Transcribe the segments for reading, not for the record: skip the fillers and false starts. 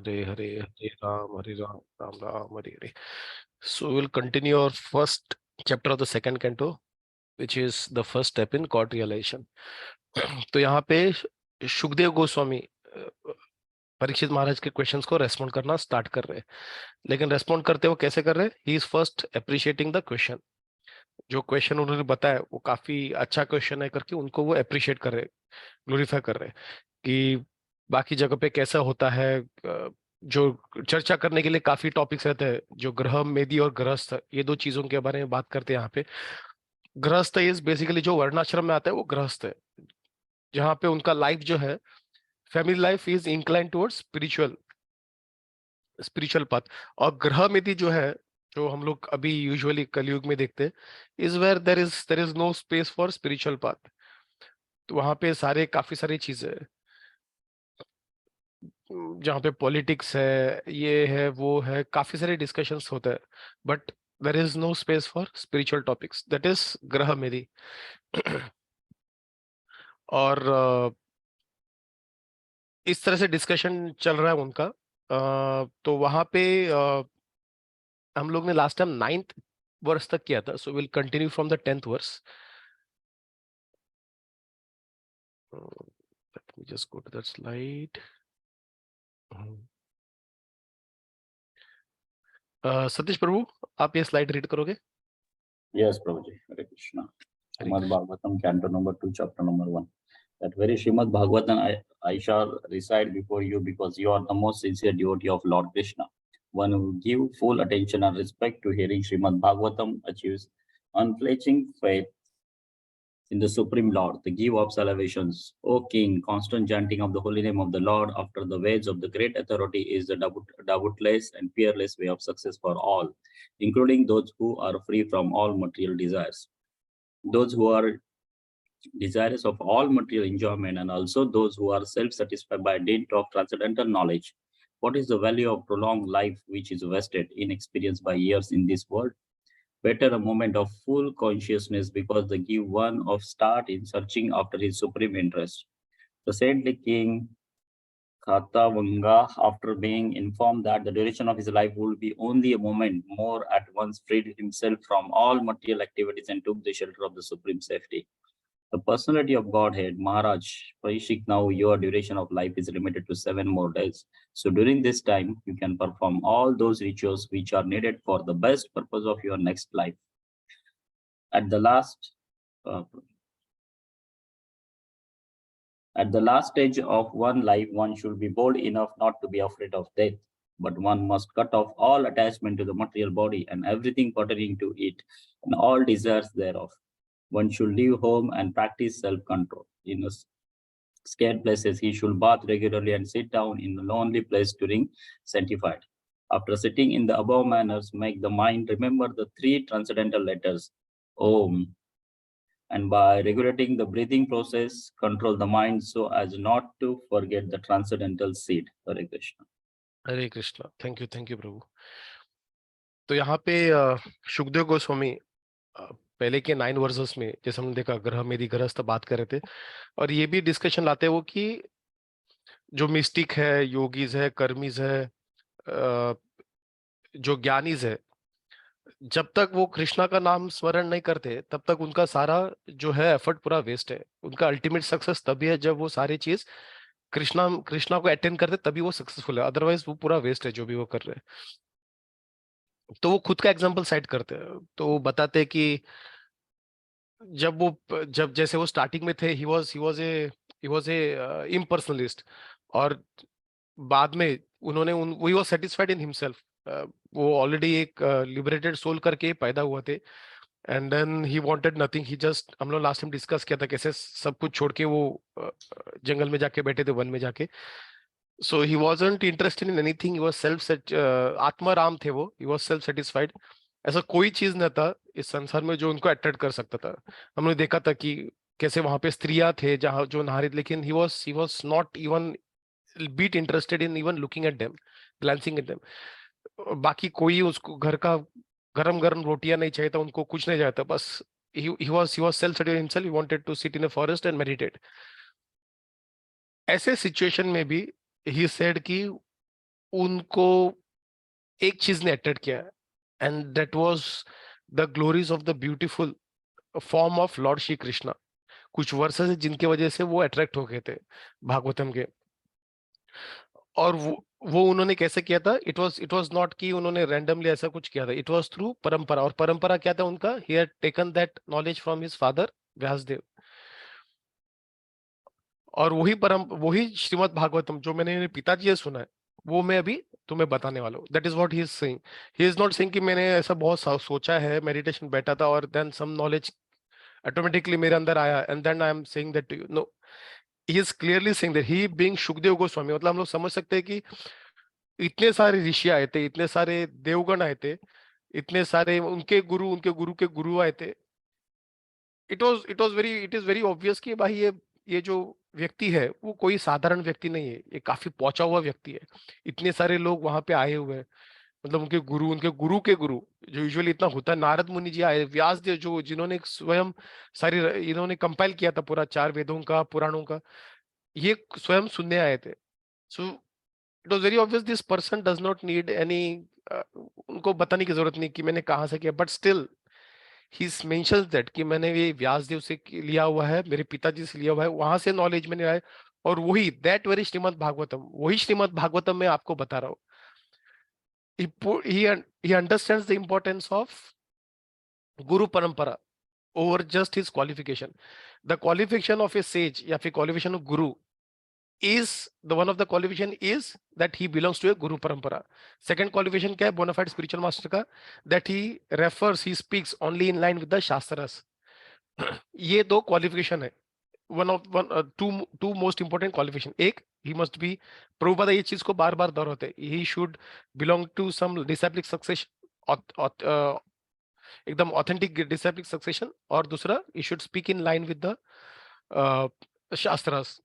Hare Ram, Hare Ram, Ram Ram, Hare Hare. So we'll continue our first chapter of the second canto, which is the first step in God realization. तो यहाँ पे सुखदेव गोस्वामी परीक्षित महाराज के questions को respond करना start कर रहे हैं, लेकिन रेस्पॉन्ड करते वो कैसे कर रहे हैं? He is first appreciating the question. जो क्वेश्चन उन्होंने बताया वो काफी अच्छा क्वेश्चन है करके उनको वो अप्रिशिएट कर रहे, ग्लोरीफाई कर रहे हैं कि बाकी जगह पे कैसा होता है। जो चर्चा करने के लिए काफी टॉपिक्स रहते हैं, जो ग्रह मेदी और गृहस्थ, ये दो चीजों के बारे में बात करते हैं यहाँ पे। गृहस्थ इज बेसिकली जो वर्णाश्रम में आता है वो गृहस्थ है, जहाँ पे उनका लाइफ जो है, family life is incline towards spiritual spiritual path. और ग्रह मेदी जो है, जो हम लोग अभी यूजुअली कलयुग में देखते हैं, is where there is no space for spiritual path. तो वहां पे सारे काफी सारी चीजें हैं, जहाँ पे पॉलिटिक्स है, ये है वो है, काफी सारे डिस्कशंस होते हैं, but there is no space for spiritual topics, that is ग्रह मेरी। और इस तरह से डिस्कशन चल रहा है उनका। तो वहां पे हम लोग ने लास्ट टाइम 9th वर्स तक किया था, so will continue from the 10th verse. Let me just go to that slide. Satish Prabhu, आप ये स्लाइड रीड करोगे? Yes, Prabhuji. Hare Krishna. Hare Srimad Bhagavatam, Canto number 2, chapter number 1. That very Srimad Bhagavatam I shall recite before you because you are the most sincere devotee of Lord Krishna. One who give full attention and respect to hearing Srimad Bhagavatam achieves unflinching faith in the Supreme Lord, the giver of salvations. O King, constant chanting of the holy name of the Lord after the ways of the great authority is the doubtless and fearless way of success for all, including those who are free from all material desires. Those who are desirous of all material enjoyment and also those who are self-satisfied by dint of transcendental knowledge. What is the value of prolonged life which is wasted in experience by years in this world? Better a moment of full consciousness because they give one of start in searching after his supreme interest. The saintly king Khatavanga, after being informed that the duration of his life would be only a moment more, at once freed himself from all material activities and took the shelter of the supreme safety. The personality of Godhead, Maharaj, Parishik, now your duration of life is limited to 7 more days. So during this time, you can perform all those rituals which are needed for the best purpose of your next life. At the last stage of one life, one should be bold enough not to be afraid of death, but one must cut off all attachment to the material body and everything pertaining to it and all desires thereof. One should leave home and practice self-control. In scared places, he should bath regularly and sit down in a lonely place during sanctified. After sitting in the above manners, make the mind remember the 3 transcendental letters, Om, and by regulating the breathing process, control the mind so as not to forget the transcendental seed. Hare Krishna. Hare Krishna. Thank you Prabhu. तो यहाँ पे सुखदेव गोस्वामी पहले के 9 versus में, जैसे हमने देखा, ग्रह मेरी गृहस्थ बात कर रहे थे, और ये भी डिस्कशन लाते हैं वो कि जो मिस्टिक है, योगीज है, कर्मीज है, जो ज्ञानीज है, जब तक वो कृष्णा का नाम स्मरण नहीं करते तब तक उनका सारा जो है एफर्ट पूरा वेस्ट है। उनका अल्टीमेट सक्सेस तभी है जब वो सारी चीज कृष्णा कृष्णा को अटेंड करते, तभी वो सक्सेसफुल है, अदरवाइज वो पूरा वेस्ट है जो भी वो कर रहे हैं। तो वो खुद का एग्जाम्पल साइड करते हैं, तो वो बताते हैं कि जब जैसे वो स्टार्टिंग में थे, ही वॉज ए इम्पर्सनलिस्ट, और बाद में उन्होंने he was satisfied in himself. वो ऑलरेडी एक लिबरेटेड सोल करके पैदा हुए थे, and then he wanted nothing, he just, हम लोग लास्ट टाइम डिस्कस किया था कैसे सब कुछ छोड़ के वो जंगल में जाके बैठे थे, वन में जाके। So he wasn't interested in anything, he was atmaram थे वो, ही वाज सेल्फ सेटिस्फाइड। ऐसा कोई चीज न था इस संसार में जो उनको अट्रैक्ट कर सकता था। हमने देखा था कि कैसे वहां पे स्त्रियां थे जहां जो नहा रही थी, लेकिन he was not even bit interested in even looking at them, glancing at them. बाकी कोई उसको घर का गरम गरम रोटियां नहीं चाहिए था, उनको कुछ नहीं चाहिए था, बस he was self-centered himself, he wanted to sit in a forest and meditate. ऐसे सिचुएशन में भी he said कि उनको एक चीज ने अट्रैक्ट किया, and that was the glories of the beautiful form of lord Shri Krishna. कुछ वर्सेस है जिनके वजह से वो अट्रैक्ट हो गए थे भागवतम के। और वो उन्होंने कैसे किया था? इट वाज नॉट कि उन्होंने रैंडमली ऐसा कुछ किया था, इट वाज थ्रू परंपरा। और परंपरा क्या था उनका? He had taken that knowledge from his father Vyasadev. और वही श्रीमद् भागवतम जो मैंने मेरे पिताजी से सुना है, वो मैं अभी तुम्हें बताने वाला हूँ। That is what he is saying. He is not saying कि मैंने ऐसा बहुत सोचा है, मेडिटेशन बैठा था और देन सम नॉलेज ऑटोमेटिकली मेरे अंदर आया and then I am saying that to you. No, he is clearly saying that he being Shukadev Goswami. मतलब हम लोग समझ सकते हैं कि इतने सारे ऋषि आए थे, इतने सारे देवगण आए थे, इतने सारे उनके गुरु के गुरु आए थे। इट इज वेरी ऑब्वियस कि भाई ये जो व्यक्ति है वो कोई साधारण व्यक्ति नहीं है, ये काफी पहुंचा हुआ व्यक्ति है। इतने सारे लोग वहां पे आए हुए हैं, मतलब उनके गुरु के गुरु, जो यूजुअली इतना होता है। नारद मुनि जी आए, व्यास देव जो जिन्होंने स्वयं सारी इन्होंने कंपाइल किया था पूरा 4 वेदों का, पुराणों का, ये स्वयं सुनने आए थे। So it was very obvious this person does not need any, उनको बताने की जरूरत नहीं कि मैंने कहाँ से किया। But still he mentions that कि मैंने ये व्यासदेव से लिया हुआ है, मेरे पिताजी से लिया हुआ है, वहां से नॉलेज मैंने आया। और वही दैट वेरी श्रीमद् भागवतम, वही श्रीमद् भागवतम मैं आपको बता रहा हूँ। he understands the importance of guru parampara over just his qualification. The qualification of a sage या फिर qualification of guru is the one of the qualification is that he belongs to a guru parampara. Second qualification क्या है bona fide spiritual master का? That he speaks only in line with the shastras. ये दो qualification है। Two most important qualification. एक, he must be, Prabhupada ये चीज को बार बार दोहराते हैं, he should belong to some disciplic succession, एकदम ऑथेंटिक डिसाइप्लिक सक्सेशन। और दूसरा, he should speak in line with the shastras.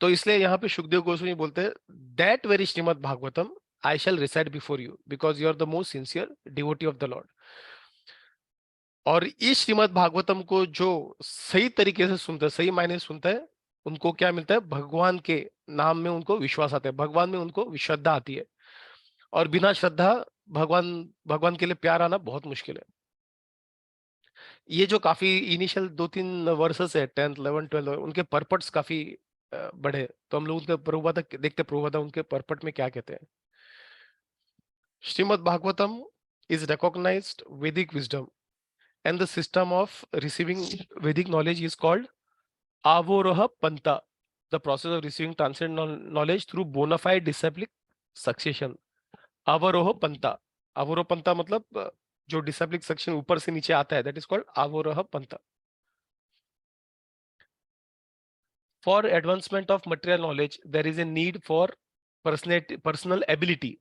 तो इसलिए यहाँ पे सुखदेव गोस्वामी बोलते हैं, that very Srimad Bhagavatam I shall recite before you because you are the most sincere devotee of the lord. और इस श्रीमद् भागवतम को जो सही तरीके से सुनता है, सही मायने सुनता है, उनको क्या मिलता है? भगवान के नाम में उनको विश्वास आता है, भगवान में उनको श्रद्धा आती है। और बिना श्रद्धा भगवान भगवान के लिए प्यार आना बहुत मुश्किल है। ये जो काफी इनिशियल 2-3 वर्सेस है, 10th 11 12, उनके पर्पट्स काफी बड़े हैं। तो हम लोग उनके प्रभुपादा देखते, प्रभुपादा उनके पर्पट में क्या कहते हैं। श्रीमद् भागवतम इज रिकॉग्नाइज्ड वैदिक wisdom and the system of receiving Vedic knowledge is called Avoroha Panta, the process of receiving transcendental knowledge through bona fide disciplic succession. Avaroha Panta, Avoroha Panta मतलब जो disciplic succession ऊपर से नीचे आता है, that is called Avoroha Panta. For advancement of material knowledge, there is a need for personal ability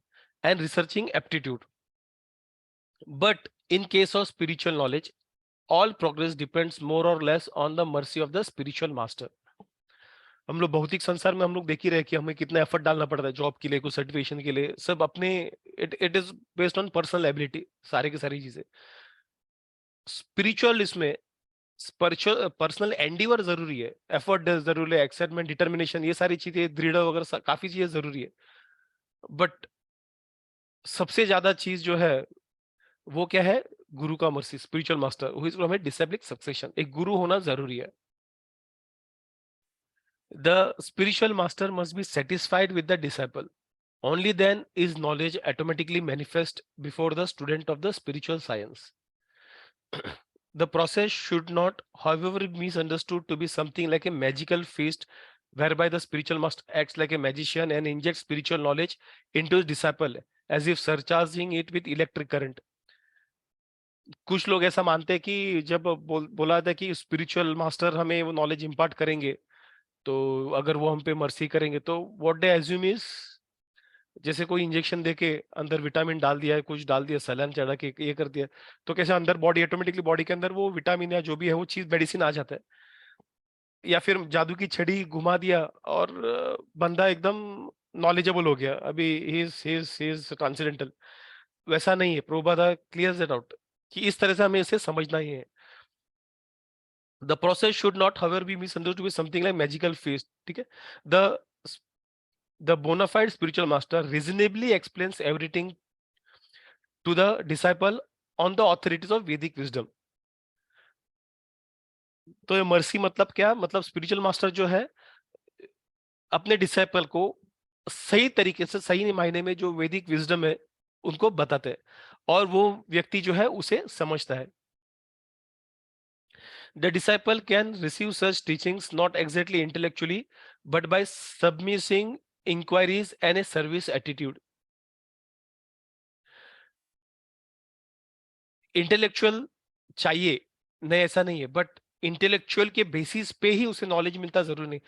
and researching aptitude. But in case of spiritual knowledge, all progress depends more or less on the mercy of the spiritual master. हम लोग भौतिक संसार में हम लोग देख ही रहे कि हमें कितना एफर्ट डालना पड़ता है जॉब के लिए, कुछ सर्टिफिकेशन के लिए, सब अपने, it is based on personal ability, सारी की सारी चीजें। स्पिरिचुअल इसमें पर्सनल एंडीवर जरूरी है, एफर्ट जरूरी है, एक्साइटमेंट, डिटर्मिनेशन, ये सारी चीजें, दृढ़ वगैरह काफी चीजें जरूरी है। बट सबसे ज्यादा चीज जो है वो क्या है? गुरु का mercy, spiritual master who is from A डिसाइप्लिक succession. एक गुरु होना जरूरी है। The spiritual master must be satisfied with the disciple. Only then is knowledge automatically manifest before the student of the spiritual science. The process should not, however, be misunderstood to be something like a magical feast whereby the spiritual master acts like a magician and injects spiritual knowledge into his disciple as if surcharging it with electric current. कुछ लोग ऐसा मानते हैं कि जब बोला था कि स्पिरिचुअल मास्टर हमें वो नॉलेज इंपार्ट करेंगे, तो अगर वो हम पे मर्सी करेंगे, तो व्हाट दे एज्यूम इज जैसे कोई इंजेक्शन देके अंदर विटामिन डाल दिया है, कुछ डाल दिया, सलाइन चढ़ा के ये कर दिया, तो कैसे अंदर बॉडी ऑटोमेटिकली, बॉडी के अंदर वो विटामिन या जो भी है वो चीज, मेडिसिन आ जाता है। या फिर जादू की छड़ी घुमा दिया और बंदा एकदम नॉलेजेबल हो गया, अभी ही इज ट्रांसेंडेंटल। वैसा नहीं है, प्रोबादा क्लियर्स इट आउट कि इस तरह से हमें इसे समझना ही है। The process should not, however, be misunderstood to be something like magical feast. ठीक है? The the bona fide spiritual master reasonably explains everything to the disciple on the authorities of Vedic wisdom. तो ये mercy मतलब क्या? मतलब spiritual master जो है अपने डिसाइपल को सही तरीके से, सही मायने में जो वैदिक विजडम है उनको बताते हैं, और वो व्यक्ति जो है उसे समझता है. The disciple can receive such teachings not exactly intellectually, but by submitting inquiries and a service attitude. Intellectual चाहिए नहीं, ऐसा नहीं है, बट इंटेलेक्चुअल के बेसिस पे ही उसे नॉलेज मिलता जरूरी नहीं.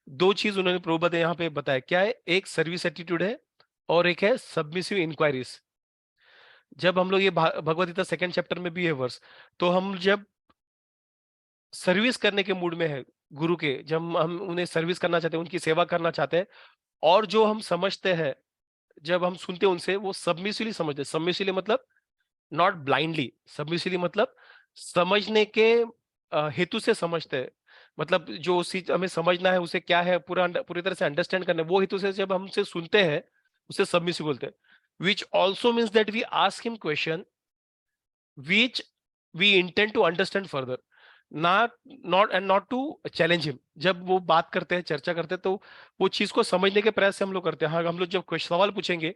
दो चीज उन्होंने प्रभुपाद यहाँ पे बताया, क्या है? एक सर्विस एटीट्यूड है और एक है सबमिसिव इंक्वायरीज. जब हम लोग ये भगवद गीता सेकंड चैप्टर में भी है वर्स, तो हम जब सर्विस करने के मूड में है गुरु के, जब हम उन्हें सर्विस करना चाहते हैं, उनकी सेवा करना चाहते हैं, और जो हम समझते हैं, जब हम सुनते हैं उनसे, वो सबमिसिवली समझते हैं. सबमिसिवली मतलब नॉट ब्लाइंडली. सबमिसिवली मतलब समझने के हेतु से समझते हैं. मतलब जो उसी हमें समझना है उसे क्या है, पूरी तरह से अंडरस्टैंड करना है, वो हेतु से जब हमसे सुनते हैं उसे सबमिसिव बोलते हैं. Which also means that we ask him question which we intend to understand further, not to challenge him. जब वो बात करते हैं, चर्चा करते हैं, तो वो चीज को समझने के प्रयास से हम लोग करते हैं. हाँ, हम लोग जब सवाल पूछेंगे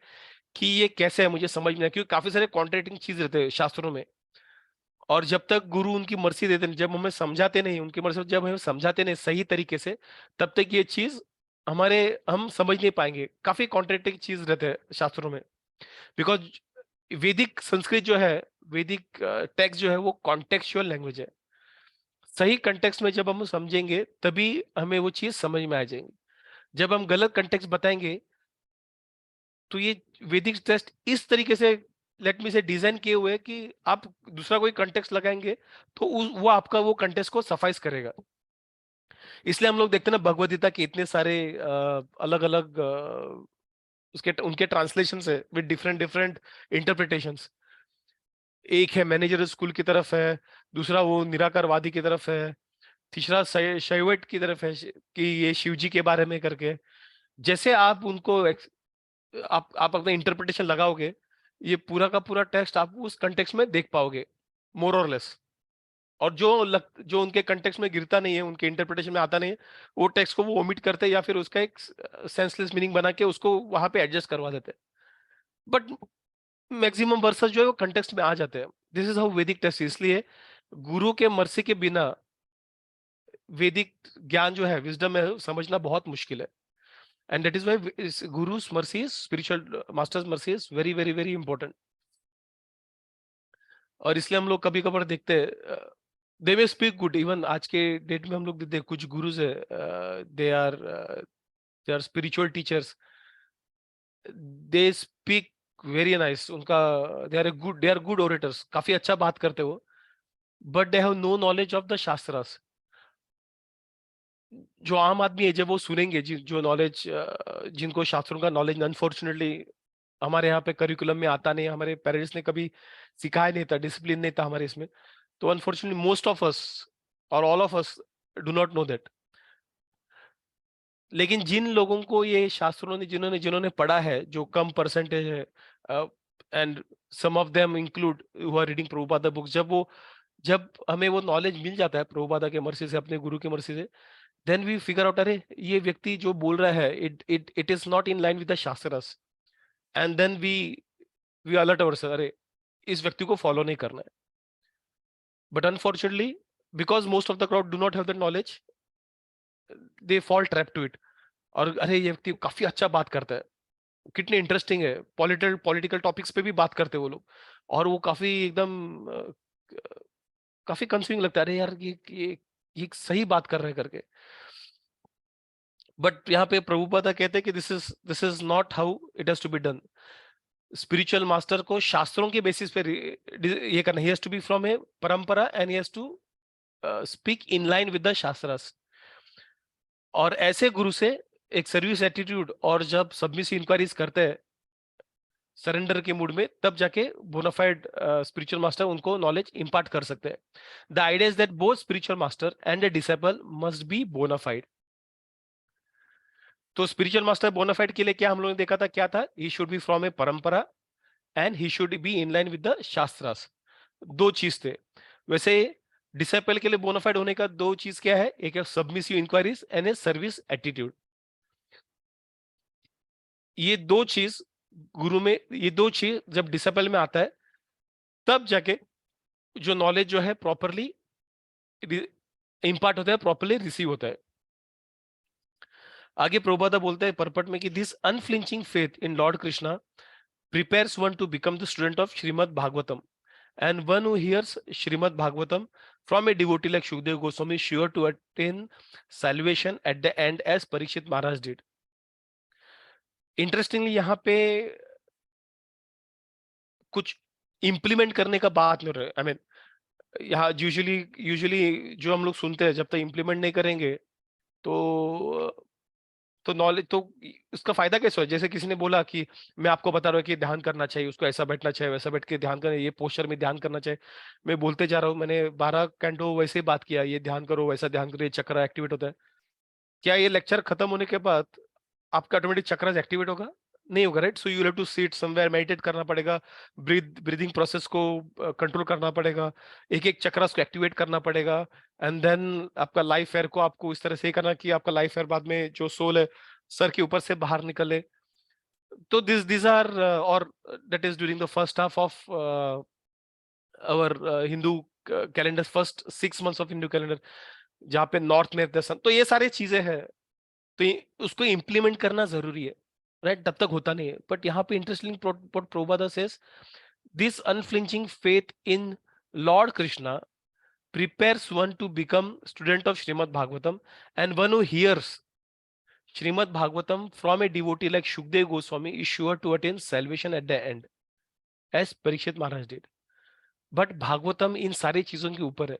कि ये कैसे है, मुझे समझ में नहीं, क्योंकि काफी सारे कॉन्ट्रडिक्टिंग चीज रहते हैं शास्त्रों में, और जब तक गुरु उनकी मर्जी देते नहीं, जब हमें समझाते नहीं उनकी मर्जी, जब हमें समझाते नहीं सही तरीके से, तब तक ये चीज हम समझ नहीं पाएंगे. काफी कॉन्ट्रडिक्टिंग चीज रहते हैं शास्त्रों में, बिकॉज वैदिक संस्कृत जो है, वैदिक टेक्स्ट जो है, वो कॉन्टेक्चुअल लैंग्वेज है. सही कंटेक्स्ट में जब हम समझेंगे तभी हमें वो चीज समझ में आ जाएंगी. जब हम गलत कंटेक्स्ट बताएंगे, तो ये वैदिक टेक्स्ट इस तरीके से, लेट मी से, डिजाइन किए हुए हैं कि आप दूसरा कोई कंटेक्स्ट लगाएंगे तो वो आपका वो कंटेक्स्ट को सफाइस करेगा. इसलिए हम लोग देखते हैं ना, भगवद गीता के इतने सारे अलग अलग उसके उनके ट्रांसलेशन है विद डिफरेंट डिफरेंट इंटरप्रिटेशंस. एक है मैनेजर स्कूल की तरफ है, दूसरा वो निराकारवादी की तरफ है, तीसरा शैवइट की तरफ है कि ये शिव जी के बारे में करके. जैसे आप उनको आप अपना इंटरप्रिटेशन लगाओगे, ये पूरा का पूरा टेक्स्ट आप उस कंटेक्स्ट में देख पाओगे, मोर और लेस. और जो उनके कंटेक्स्ट में गिरता नहीं है, उनके इंटरप्रिटेशन में आता नहीं है, वो टेक्स्ट को वो ओमिट करते हैं या फिर उसका एक सेंसलेस मीनिंग बना के उसको वहां पे एडजस्ट करवा देते हैं. बट मैक्सिमम वर्सेस जो है वो कंटेक्स्ट में आ जाते हैं. दिस इज हाउ वैदिक टेक्स्ट. इसलिए गुरु के मर्सी के बिना वैदिक ज्ञान जो है, विजडम है, समझना बहुत मुश्किल है. And that is why guru's mercy is, spiritual master's mercy is very very very important. और इसलिए हम लोग कभी कभार देखते हैं, they may speak good. Even आज के डेट में हम लोग देखते हैं कुछ गुरुज है, they are spiritual teachers, they speak very nice. उनका दे आर गुड ओरेटर्स, काफी अच्छा बात करते हो, but they have no knowledge of the shastras. जो आम आदमी है, जब वो सुनेंगे, जो नॉलेज, जिनको शास्त्रों का नॉलेज अनफॉर्चुनेटली हमारे यहाँ पे करिकुलम में आता नहीं, हमारे पेरेंट्स ने कभी सिखाया नहीं था, डिसिप्लिन नहीं था हमारे इसमें, तो अनफॉर्चुनेटली मोस्ट ऑफ अस और all of us do not know that. लेकिन जिन लोगों को ये शास्त्रों ने, जिन्होंने जिन्होंने पढ़ा है, जो कम परसेंटेज है, and some of them include who are reading Prabhupada books, जब हमें वो नॉलेज मिल जाता है प्रभुपादा के मर्जी से, अपने गुरु की मर्जी से, देन वी फिगर आउट, अरे ये व्यक्ति जो बोल रहा है, it is not in line with the shastras. And then we alert ourself, अरे इस व्यक्ति को फॉलो नहीं करना है. But unfortunately, because most of the crowd do not have that knowledge, they fall trap to it. और अरे ये व्यक्ति काफी अच्छा बात करता है, कितने इंटरेस्टिंग है, पॉलिटिकल टॉपिक्स पे भी बात करते हैं वो लोग, और वो काफी एकदम काफी कंफ्यूजिंग लगता है, अरे यार ये सही बात कर रहे हैं करके. बट यहाँ पे प्रभुपादा कहते हैं कि this is not how it has to be done. Spiritual master को शास्त्रों के बेसिस पे ये करना, he has to be from a parampara, and he has to speak in line with the shastras. और ऐसे गुरु से एक सर्विस एटीट्यूड, और जब सबमिसिव इंक्वायरीज करते हैं सरेंडर के मूड में, तब जाके बोनाफाइड स्पिरिचुअल मास्टर उनको नॉलेज इंपार्ट कर सकते हैं. The idea is that both spiritual master and the disciple must be bona fide. तो स्पिरिचुअल मास्टर बोनाफाइड के लिए क्या हम लोगों ने देखा था, क्या था, he should be from a parampara and he should be in line with the shastras. दो चीज थे। वैसे डिसाइपल के लिए बोनाफाइड होने का दो चीज क्या है, एक है submissive inquiries and a service attitude. ये दो चीज गुरु में, ये दो चीज जब डिसाइपल में आता है तब जाके जो नॉलेज जो है प्रॉपरली इम्पार्ट होता है, प्रॉपरली रिसीव होता है। आगे प्रभुपादा बोलते हैं परपट में कि this unflinching faith in Lord Krishna prepares one to become the student of Srimad Bhagavatam, and one who hears Srimad Bhagavatam from a devotee like Shukdev Goswami is sure to attain salvation at the end, as Parikshit Maharaj did. Interestingly, यहाँ पे कुछ implement करने का बात नहीं रहा। I mean यहाँ usually जो हम लोग सुनते हैं, जब तक इम्प्लीमेंट नहीं करेंगे तो नॉलेज तो उसका फायदा कैसे हो। जैसे किसी ने बोला कि मैं आपको बता रहा हूँ कि ध्यान करना चाहिए, उसको ऐसा बैठना चाहिए, वैसा बैठ के ध्यान करना, ये पोस्चर में ध्यान करना चाहिए। मैं बोलते जा रहा हूँ, मैंने 12 कैंटो वैसे ही बात किया, ये ध्यान करो, वैसा ध्यान करो, ये चक्र एक्टिवेट होता है। क्या ये लेक्चर खत्म होने के बाद आपका ऑटोमेटिक चक्र एक्टिवेट होगा? नहीं होगा, right. So you have to sit somewhere, meditate करना पड़ेगा, ब्रीदिंग प्रोसेस को कंट्रोल करना पड़ेगा, एक एक चक्र को एक्टिवेट करना पड़ेगा, एंड देन आपका लाइफ एयर को आपको इस तरह से करना कि आपका लाइफ एयर बाद में जो सोल है सर के ऊपर से बाहर निकले। तो दिस आर और that is during the first half of our Hindu calendar, first 6 months of Hindu calendar, जहाँ पे नॉर्थ में दर्शन, तो ये सारी चीजें हैं। तो उसको इम्प्लीमेंट करना जरूरी है, राइट। तब तक होता नहीं है। बट यहाँ पे interesting Prabhupada says this unflinching faith in Lord Krishna prepares one to become student of Srimad Bhagavatam, and one who hears Srimad Bhagavatam from a devotee like Shukdev Goswami is sure to attain salvation at the end, as Parikshit Maharaj did. But Bhagavatam इन सारी चीजों के ऊपर है।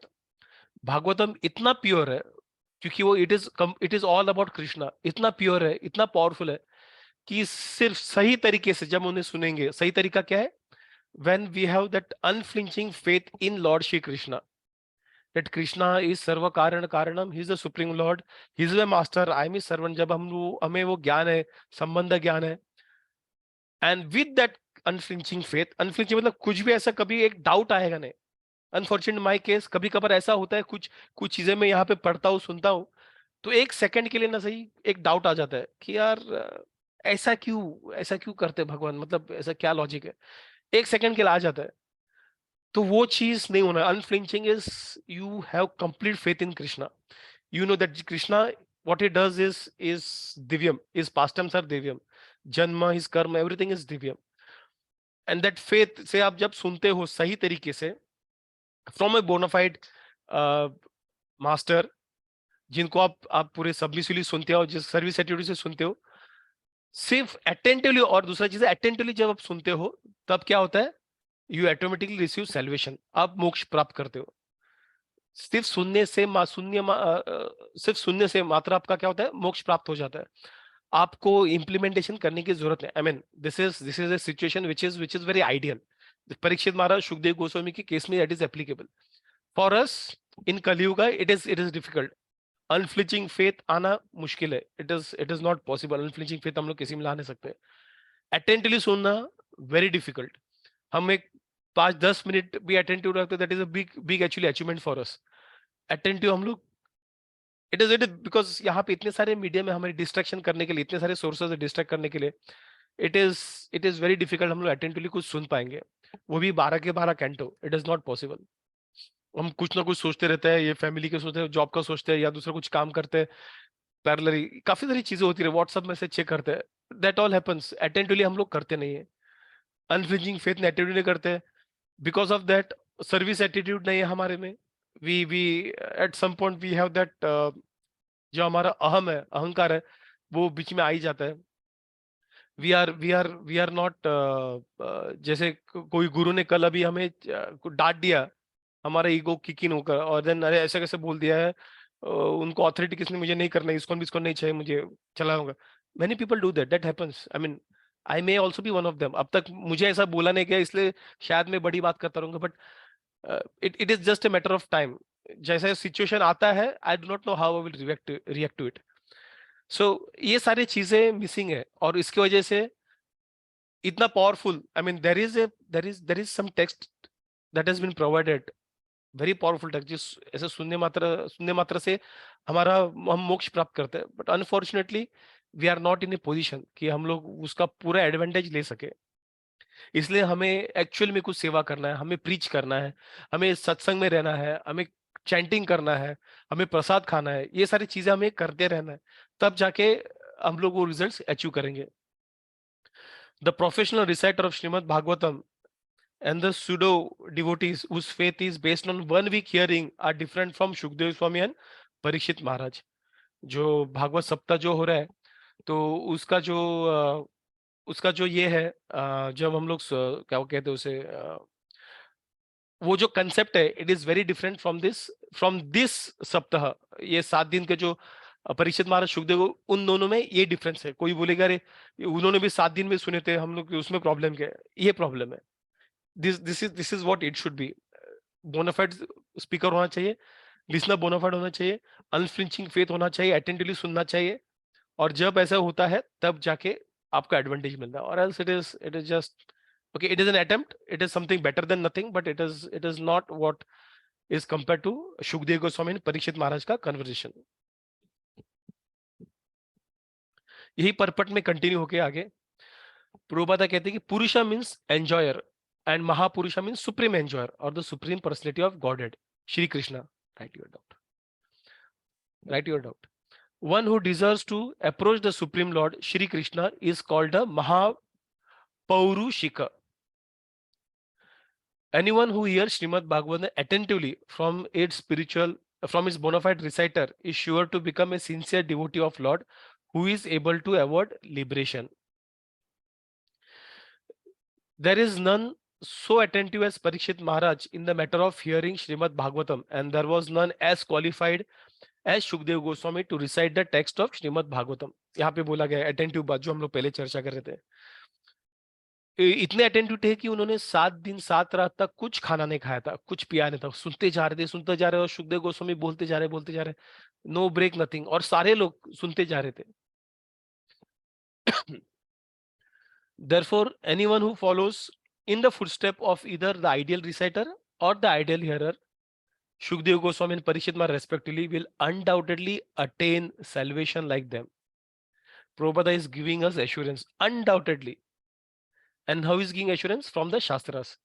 भागवतम इतना pure है क्योंकि वो it is all about Krishna, इतना प्योर है, इतना पावरफुल है कि सिर्फ सही तरीके से जब उन्हें सुनेंगे, सही तरीका क्या है, when we have that unflinching faith in Lord Shri Krishna, that Krishna is सर्व कारण कारणम, he is the supreme Lord, he is the master, I am his servant, जब हमें वो ज्ञान है, संबंध ज्ञान है, and with that unflinching faith, unflinching मतलब कुछ भी ऐसा कभी एक डाउट आएगा नहीं। अनफॉर्चुनेट माई केस, कभी कभार ऐसा होता है, कुछ चीजें मैं यहाँ पे पढ़ता हूँ, सुनता हूँ, तो एक सेकंड के लिए ना सही एक डाउट आ जाता है कि यार ऐसा क्यों करते भगवान, मतलब ऐसा क्या लॉजिक है, एक सेकंड के लिए आ जाता है। तो वो चीज नहीं होना। Unflinching is you have complete faith in Krishna, you know that Krishna what he does is divyam, is pastimes are divyam, janma, his karma, everything is divyam. And that faith से आप जब सुनते हो सही तरीके से फ्रॉम ए बोनाफाइड मास्टर, जिनको आप पूरे सबमिसिवली सुनते हो, जिस सर्विस एटीट्यूड से सुनते हो, सिर्फ अटेंटिवली, और दूसरा चीज है अटेंटिवली जब आप सुनते हो तब क्या होता है, यू ऑटोमेटिकली रिसीव सैल्वेशन, आप मोक्ष प्राप्त करते हो। सिर्फ सुनने से सिर्फ सुनने से मात्र आपका क्या होता है, मोक्ष प्राप्त हो जाता है। आपको इम्प्लीमेंटेशन करने की जरूरत है। I mean this is a situation which is very ideal. Parikshit Maharaj, Sukhdev Goswami के केस में that is applicable. For us in Kaliyuga it is difficult. Unflinching faith आना मुश्किल है, it is not possible. Unflinching faith हम लोग किसी में ला नहीं सकते। अटेंटिवली सुनना वेरी डिफिकल्ट। हम एक 5-10 मिनट भी अटेंटिव रखते, that is a big actually achievement for us. Attentive हम लोग इट इज बिकॉज यहाँ पे इतने सारे मीडिया में हमारी डिस्ट्रैक्शन करने के लिए, इतने सारे सोर्सेज डिस्ट्रैक्ट करने के लिए, इट इज वेरी डिफिकल्ट हम लोग अटेंटिवली कुछ सुन पाएंगे, वो भी 12 के 12 canto. It is not possible. हम कुछ ना कुछ सोचते रहते हैं, ये फैमिली के सोचते हैं, जॉब का सोचते हैं, या दूसरा कुछ काम करते हैं, पैरेलली काफी सारी चीजें होती है, व्हाट्सएप में से चेक करते हैं, दैट ऑल हैपेंस। अटेंटिवली हम लोग करते नहीं है, अनफ्लिंचिंग फेथ ने एटीट्यूड नहीं करते, because of that service attitude नहीं है हमारे में। We at some point we have that, जो हमारा अहम है, अहंकार है, वो बीच में आ ही जाता है। वी आर नॉट, जैसे कोई गुरु ने कल अभी हमें डांट दिया, हमारा ईगो किक इन होकर, और देन अरे ऐसा कैसे बोल दिया है, उनको ऑथोरिटी किसने, मुझे नहीं करना, इसको नहीं चाहिए, मुझे चलाऊंगा। Many people do that happens. I mean I may also be one of them. अब तक मुझे ऐसा बोला नहीं गया, इसलिए शायद मैं बड़ी बात करता रहूंगा, but it is just a matter of time. जैसा सिचुएशन आता है, I do not know how I will react to it. ये सारी चीजें मिसिंग है, और इसकी वजह से इतना powerful, I mean there is some text that has been provided, very powerful text, जिस ऐसे सुनने मात्र से हम मोक्ष प्राप्त करते हैं, but unfortunately we are not in a position कि हम लोग उसका पूरा एडवांटेज ले सके। इसलिए हमें एक्चुअल में कुछ सेवा करना है, हमें प्रीच करना है, हमें सत्संग में रहना है, हमें चैंटिंग करना है, हमें प्रसाद खाना है, ये सारी चीजें हमें करते रहना है, तब जाके हम लोग वो रिजल्ट्स अचीव करेंगे। The professional reciter of Srimad Bhagavatam and the pseudo devotees whose faith is based on 1 week hearing are different from Shukdev Swami and Parikshit Maharaj। जो भागवत सप्ताह जो हो रहा है, तो उसका जो ये है, जब हम लोग क्या वो कहते हैं उसे, वो जो कंसेप्ट है, it is very different from this सप्ताह। ये 7 दिन के जो परीक्षित महाराज सुखदेव, उन दोनों में ये डिफरेंस है। कोई बोलेगा अरे उन्होंने भी 7 दिन में सुने थे, हम लोग उसमें प्रॉब्लम क्या है? ये प्रॉब्लम है। This is what it should be. Bona fide speaker होना चाहिए, लिसनर बोनाफाइड होना चाहिए, अनफ्लिंचिंग फेथ होना चाहिए, अटेंटिवली सुनना चाहिए, और जब ऐसा होता है तब जाके आपको एडवांटेज मिलता है। और else it is just okay, it is an attempt, it is something better than nothing, but it is not what is compared to Shukdev Goswami and Parikshit Maharaj का conversation। यही परपट में continue होके आगे प्रभुपादा कहते हैं कि purusha means enjoyer and mahapurusha means supreme enjoyer और the supreme personality of godhead Shri Krishna. Write your doubt. One who deserves to approach the Supreme Lord Shri Krishna is called a Mahapaurushika। Anyone who hears Srimad Bhagavatam attentively from its bona fide reciter is sure to become a sincere devotee of Lord who is able to award liberation। There is none so attentive as Parikshit Maharaj in the matter of hearing Srimad Bhagavatam, and there was none as qualified as Shukdev Goswami to recite the text of Srimad Bhagavatam। यहाँ पे बोला गया attentive बात जो हम लोग पहले चर्चा कर रहे थे। इतने अटेंटिव थे कि उन्होंने 7 दिन 7 रात तक कुछ खाना नहीं खाया था, कुछ पिया नहीं था, सुनते जा रहे और सुखदेव गोस्वामी बोलते जा रहे, नो ब्रेक नथिंग, और सारे लोग सुनते जा रहे थे। Therefore, anyone who follows in the footstep of either the ideal reciter or the ideal hearer, Shukdev Goswami and Parikshit Maharaj respectively, will undoubtedly attain salvation like them। Prabhupada is giving us assurance, undoubtedly. And how is giving assurance? From the Shastras।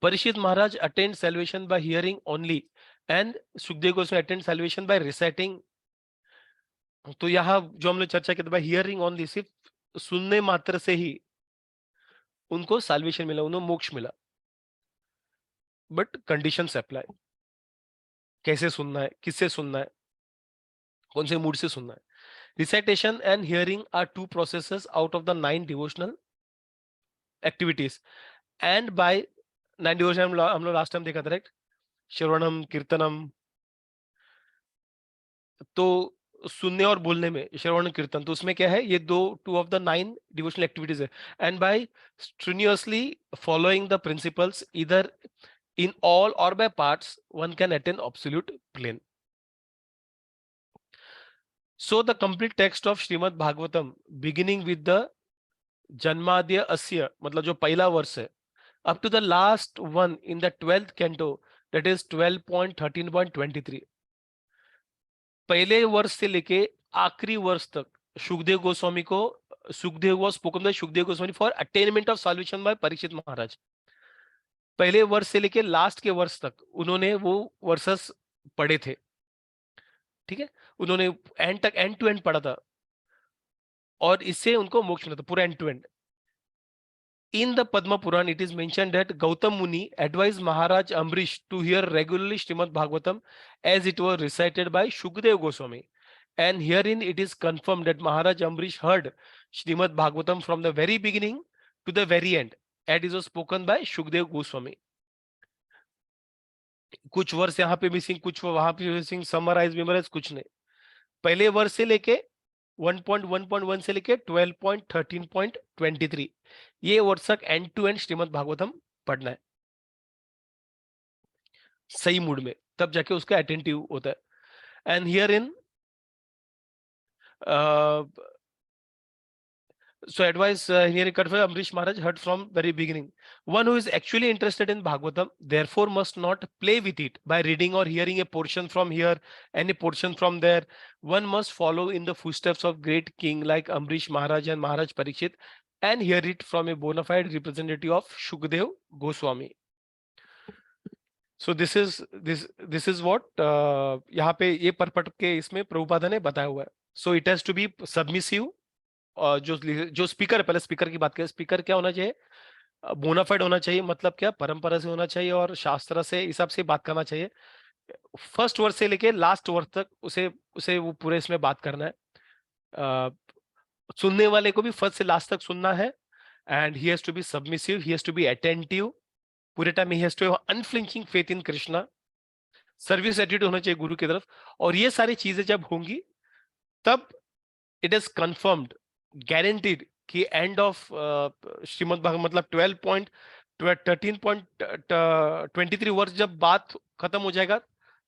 Parikshit Maharaj attained salvation by hearing only, and Shukdev Goswami attained salvation by reciting। तो यहाँ जो हम लोग चर्चा करते हैं, hearing only, सिर्फ सुनने मात्र से ही उनको साल्वेशन मिला, उन्हें मोक्ष मिला। बट कंडीशंस अप्लाई, कैसे सुनना है, किससे सुनना है, कौन से मूड से सुनना है। Recitation and hearing are 2 processes out of the 9 devotional activities. And by 9 devotion हम लोग लास्ट टाइम देखा था, राइट? श्रवणम, कीर्तनम। तो सुनने और बोलने में श्रवण कीर्तन, तो उसमें क्या है, ये 2 ऑफ द 9 डिवोशनल एक्टिविटीज है। And by strenuously following the principles either in all or by parts, one can attain absolute plane। So the complete text of Srimad Bhagavatam, beginning with the Janmadya Asya, मतलब जो पहला वर्ष है, up to the last one in the 12th canto, that is 12.13.23, पहले वर्ष से लेके आखिरी वर्ष तक Shukdev was spoken by Shukdev Goswami for attainment of salvation by Parikshit Maharaj। पहले वर्ष से लेके लास्ट के वर्ष तक उन्होंने वो वर्सेस पढ़े थे, ठीक है? उन्होंने एंड टू एंड पढ़ा था, और इससे उनको मोक्ष मिला था पूरा end to end. In the Padma Puran, it is mentioned that Gautam Muni advised Maharaj Ambrish to hear regularly Srimad Bhagavatam as it was recited by Shukdev Goswami. And herein it is confirmed that Maharaj Ambrish heard Srimad Bhagavatam from the very beginning to the very end, as it was spoken by Shukdev Goswami। कुछ वर्ष यहाँ पे missing, कुछ वहां पे missing, summarise memorise कुछ नहीं। पहले वर्ष से लेके 1.1.1 से लेके 12.13.23 ये वर्ष तक end to end Shrimad Bhagavatam पढ़ना है सही मूड में, तब जाके उसका अटेंटिव होता है। And here in So advice here cut for Amrish Maharaj heard from very beginning. One who is actually interested in Bhagavatam, therefore must not play with it by reading or hearing a portion from here and a portion from there. One must follow in the footsteps of great king like Amrish Maharaj and Maharaj Parikshit and hear it from a bona fide representative of Shukdev Goswami. So this is what यहाँ पे ये purport के इसमें प्रभुपादा ने बताया हुआ है. So it has to be submissive. जो स्पीकर है, पहले स्पीकर की बात करें. स्पीकर क्या होना चाहिए? बोनाफाइड होना चाहिए. मतलब क्या? परंपरा से होना चाहिए और शास्त्र से हिसाब से बात करना चाहिए. फर्स्ट वर्ड से लेके लास्ट वर्ड तक उसे वो पूरे इसमें बात करना है. सुनने वाले को भी फर्स्ट से लास्ट तक सुनना है. And he has to be submissive, he has to be attentive. पूरे time he has to have unflinching faith in Krishna. Service attitude होना चाहिए गुरु की तरफ. और ये सारी चीजें जब होंगी तब इट इज कंफर्म्ड, गारंटीड कि एंड ऑफ श्रीमद् भागवत मतलब 13.23 वर्ष जब बात खत्म हो जाएगा,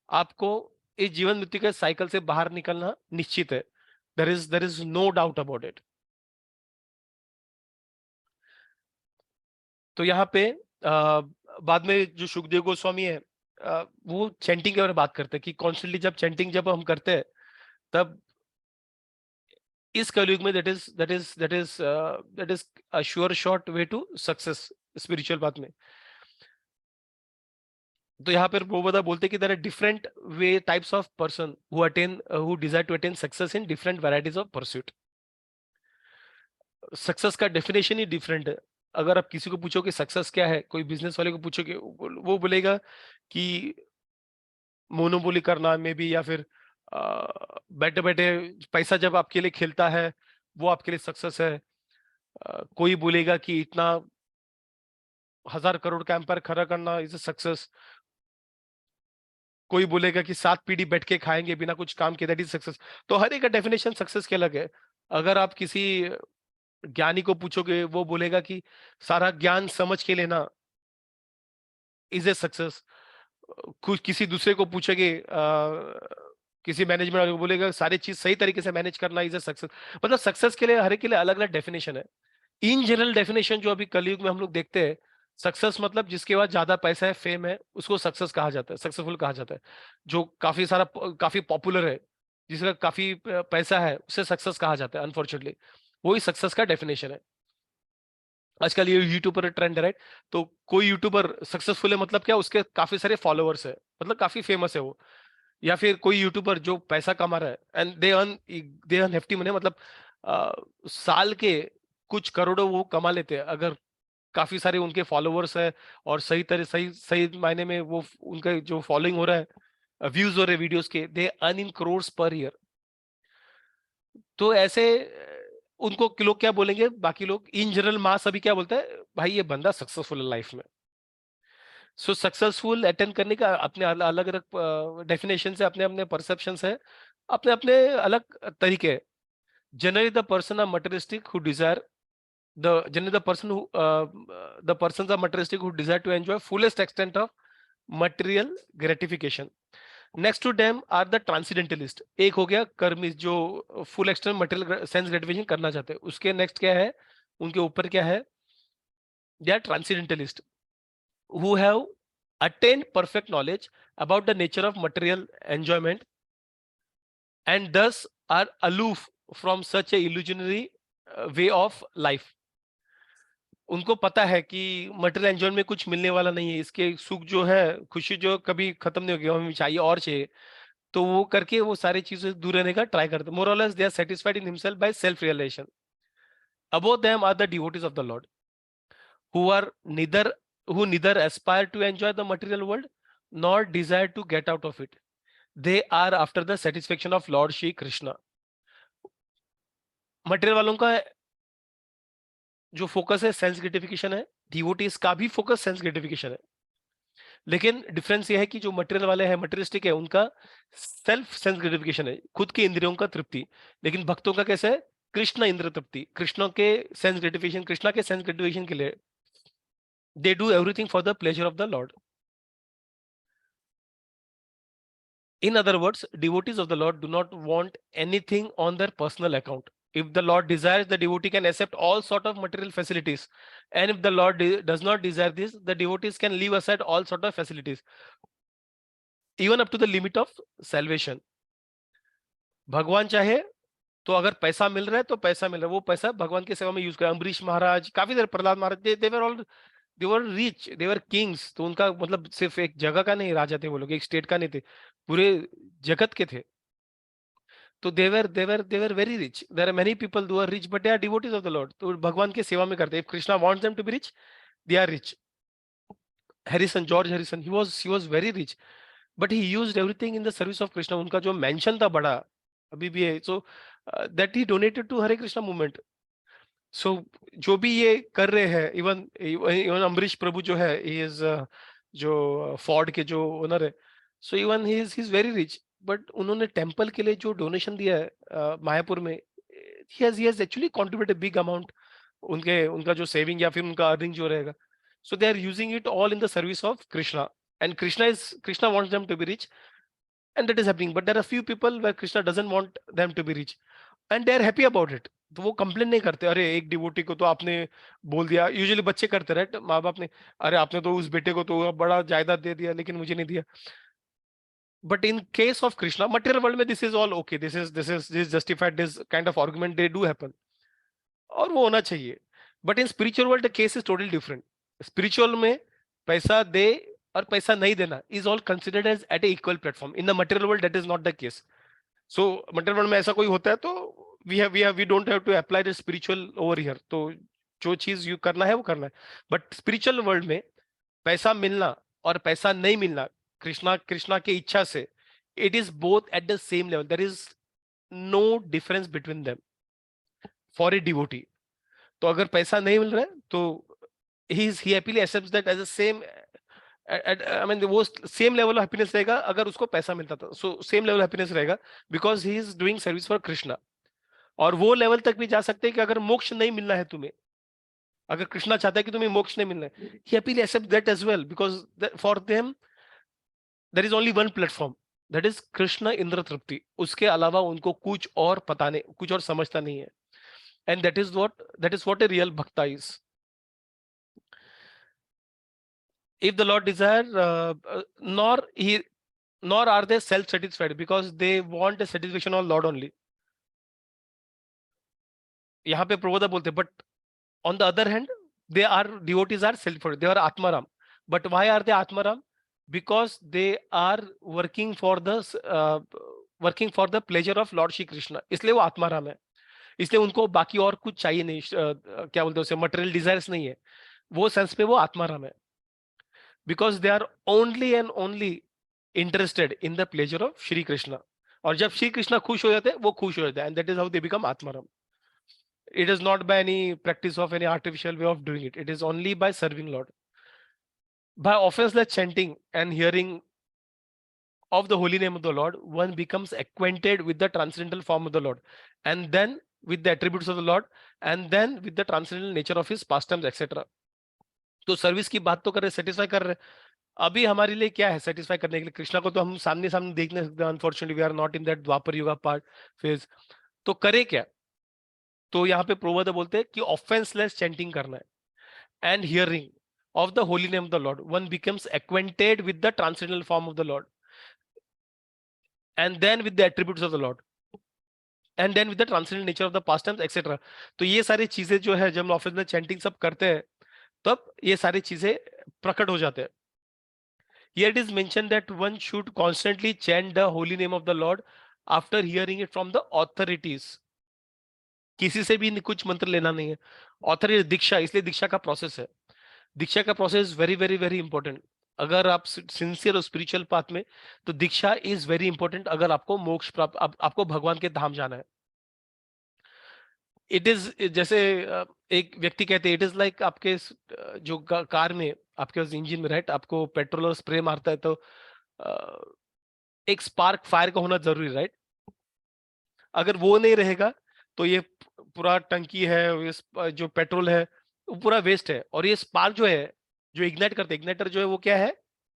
आपको इस जीवन मृत्यु के साइकिल से बाहर निकलना निश्चित है. There is no doubt about it. तो यहाँ पे बाद में जो सुखदेव गोस्वामी है वो चैंटिंग के बारे में बात करते हैं कि कॉन्स्टेंटली जब चैंटिंग जब हम करते हैं तब इस कलयुग में that is a sure short way to success spiritual बात में. तो यहाँ पर प्रभुपादा बोलते कि there are different way types of person who desire to attain success in different varieties of pursuit. Success का डेफिनेशन ही डिफरेंट है. अगर आप किसी को पूछो कि सक्सेस क्या है, कोई बिजनेस वाले को पूछो कि वो बोलेगा कि मोनोपोली करना में भी, या फिर बैठे बैठे पैसा जब आपके लिए खेलता है वो आपके लिए सक्सेस है. कोई बोलेगा कि इतना 1000 करोड़ का एम्पायर खड़ा करना इज अ सक्सेस. कोई बोलेगा कि 7 पीढ़ी बैठ के खाएंगे बिना कुछ काम किए, दैट इज सक्सेस. तो हर एक का डेफिनेशन सक्सेस के अलग है. अगर आप किसी ज्ञानी को पूछोगे वो बोलेगा कि सारा ज्ञान समझ के लेना इज ए सक्सेस. कुछ किसी दूसरे को पूछेंगे किसी मैनेजमेंट वाले को बोलेगा सारी चीज सही तरीके से मैनेज करना इज ए सक्सेस. मतलब सक्सेस के लिए हर एक के लिए अलग अलग डेफिनेशन है. इन जनरल डेफिनेशन जो अभी कलयुग में हम लोग देखते हैं, सक्सेस मतलब जिसके पास ज्यादा पैसा है, फेम है, उसको सक्सेस कहा जाता है, सक्सेसफुल कहा जाता है. जो काफी पॉपुलर है, जिसका काफी पैसा है, उसे सक्सेस कहा जाता है. अनफॉर्चुनेटली वही सक्सेस का डेफिनेशन है. आजकल ये यूट्यूबर ट्रेंड है, राइट? तो कोई यूट्यूबर सक्सेसफुल है मतलब क्या? उसके काफी सारे फॉलोअर्स है, मतलब काफी फेमस है वो. या फिर कोई यूट्यूबर जो पैसा कमा रहा है and they earn hefty money, मतलब साल के कुछ करोड़ों वो कमा लेते हैं अगर काफी सारे उनके फॉलोअर्स है और सही मायने में वो उनका जो फॉलोइंग हो रहा है, व्यूज हो रहे वीडियोस के, they earn in crore per year. तो ऐसे उनको लोग क्या बोलेंगे, बाकी लोग इन जनरल मास अभी क्या बोलता है, भाई ये बंदा सक्सेसफुल है लाइफ में. सो सक्सेसफुल अटेंड करने का अपने अलग अलग डेफिनेशन है, अपने अपने परसेप्शन है, अपने अपने अलग तरीके है. Generally the person are materialistic who desire the persons are materialistic who desire to enjoy fullest extent of material gratification. Next to them are the transcendentalist. एक हो गया कर्मिस्ट जो full extent material sense gratification करना चाहते हैं. उसके next क्या है, उनके ऊपर क्या है? They are transcendentalist who have attained perfect knowledge about the nature of material enjoyment and thus are aloof from such a illusionary way of life. उनको पता है कि मटेरियल एंजॉयमेंट में कुछ मिलने वाला नहीं है, इसके सुख जो है, खुशी जो कभी खत्म नहीं होगी, हमें चाहिए और चाहिए. तो वो करके वो सारी चीजों से दूर रहने का ट्राई करते. More or less they are satisfied in himself by self realization. Above them are the devotees of the lord who neither aspire to enjoy the material world nor desire to get out of it. They are after the satisfaction of Lord Shri Krishna. Material वालों का जो focus है sense gratification है, devotees का भी focus sense gratification है. लेकिन difference ये है कि जो मटेरियल वाले हैं, मटेरियलिस्टिक है, उनका सेल्फ सेंस ग्रेटिफिकेशन है, खुद के इंद्रियों का तृप्ति. लेकिन भक्तों का कैसे है? कृष्ण इंद्र तृप्ति, कृष्ण के सेंस ग्रेटिफिकेशन, कृष्णा के सेंस ग्रेटिफिकेशन के लिए they do everything for the pleasure of the Lord. In other words, devotees of the Lord do not want anything on their personal account. If the Lord desires, the devotee can accept all sort of material facilities. And if the Lord does not desire this, the devotees can leave aside all sort of facilities, even up to the limit of salvation. भगवान चाहे तो अगर पैसा मिल रहा है तो पैसा मिल रहा है, वो पैसा भगवान की सेवा में यूज करें। अम्बरीश महाराज, काफी देर Prahlad Maharaj, they were rich, they were kings. तो उनका मतलब सिर्फ एक जगह का नहीं राजा थे वो लोग, एक स्टेट का नहीं थे, पूरे जगत के थे। तो they were very rich. There are many people who are rich but they are devotees of the lord. तो भगवान की सेवा में करते हैं। If Krishna wants them to be rich, they are rich. Harrison, George Harrison, he was very rich, but he used everything in the service of Krishna. उनका जो mansion था बड़ा, अभी भी है, so that he donated to Hare Krishna movement. सो जो भी ये कर रहे हैं, इवन इवन अम्बरीश प्रभु जो है, ही इज जो फोर्ड के जो ओनर है, so even he is very rich, but उन्होंने टेम्पल के लिए जो डोनेशन दिया है मायापुर में, he has actually contributed big amount. उनका जो सेविंग या फिर उनका अर्निंग जो रहेगा, so they are using it all in the service of Krishna, and Krishna wants them to be rich, and that is happening. But there are few people where Krishna doesn't want them to be rich, and they are happy about it. तो वो complain नहीं करते, अरे एक devotee को तो आपने बोल दिया। यूजुअली बच्चे करते रहे, माँ बाप ने, अरे आपने तो उस बेटे को तो बड़ा जायदाद दे दिया लेकिन मुझे नहीं दिया। But in case of Krishna, material world में this is all okay, this justified, this kind of argument they do happen, और वो होना चाहिए। But in spiritual world the case is totally different. Spiritual में पैसा दे और पैसा नहीं देना is all considered as at a equal platform. In the material world that is not the case. So material world में ऐसा कोई होता है तो we don't have to apply the spiritual over here. तो जो चीज यू करना है वो करना है। बट स्पिरिचुअल वर्ल्ड में पैसा मिलना और पैसा नहीं मिलना कृष्णा की इच्छा से, it is both at the same level, there is no difference between them for a devotee. तो अगर पैसा नहीं मिल रहा है तो he happily accepts that as a same, I mean वो सेम लेवल ऑफ हैप्पीनेस रहेगा अगर उसको पैसा मिलता था। सो सेम लेवल हैप्पीनेस रहेगा because he is doing service for Krishna. और वो लेवल तक भी जा सकते हैं कि अगर मोक्ष नहीं मिलना है तुम्हें, अगर कृष्णा चाहता है कि तुम्हें मोक्ष नहीं मिलना है, he happily accepts that as well, because for them there is only one platform, that is Krishna Indra तृप्ति। उसके अलावा उनको कुछ और पता नहीं, कुछ और समझता नहीं है। and that is what a real bhakta is. If the Lord desire, nor are they self-satisfied, because they want a satisfaction of Lord only. यहाँ पे प्रभुदा बोलते, but on the other hand, devotees are self-satisfied, they are Atmaram. But why are they Atmaram? Because they are working for the pleasure of Lord Shri Krishna. इसलिए वो आत्माराम है। इसलिए उनको बाकी और कुछ चाहिए नहीं, क्या बोलते हैं उसे, मटेरियल डिजायर्स नहीं है। वो सेंस पे वो आत्माराम है, because they are only and only interested in the pleasure of Shri Krishna. और जब श्री कृष्णा खुश हो जाते हैं, वो खुश हो जाते हैं, and that is how they become Atmaram. It is not by any practice of any artificial way of doing it. It is only by serving Lord. By offenseless chanting and hearing of the holy name of the Lord, one becomes acquainted with the transcendental form of the Lord, and then with the attributes of the Lord, and then with the transcendental nature of his pastimes, etc. तो service की बात तो कर रहे, satisfy कर रहे। अभी हमारे लिए क्या है सेटिस्फाई करने के लिए? कृष्णा को तो हम सामने सामने देख नहीं सकते, unfortunately we are not in that Dwapar yuga part phase. तो करे क्या? तो यहाँ पे प्रभुपाद बोलते हैं कि ऑफेंसलेस चैंटिंग करना है and hearing of the holy name of the lord, one becomes acquainted with the transcendental form of the lord, and then with the attributes of the lord, and then with the transcendent nature of the pastimes et cetera. तो ये सारी चीजें जो है, जब हम ऑफेंसलेस chanting सब करते हैं, तब ये सारी चीजें प्रकट हो जाते हैं। Here it is mentioned that one should constantly chant the holy name of the Lord after hearing it from the authorities. किसी से भी कुछ मंत्र लेना नहीं है। ऑथोरिटी दीक्षा, इसलिए दीक्षा का प्रोसेस है। दीक्षा का process very very very important. अगर आप सिंसियर और स्पिरिचुअल पाथ में, तो दीक्षा इज वेरी इंपॉर्टेंट अगर आपको मोक्ष प्राप्त, आपको भगवान के धाम जाना है। इट इज जैसे एक व्यक्ति कहते हैं, इट इज लाइक आपके जो कार में आपके इंजन में, राइट, आपको पेट्रोल और स्प्रे मारता है तो एक स्पार्क फायर का होना जरूरी, राइट। अगर वो नहीं रहेगा तो ये पूरा टंकी है, ये जो पेट्रोल है वो पूरा वेस्ट है। और ये स्पार्क जो है, जो इग्नाइट करते, इग्नाइटर जो है वो क्या है,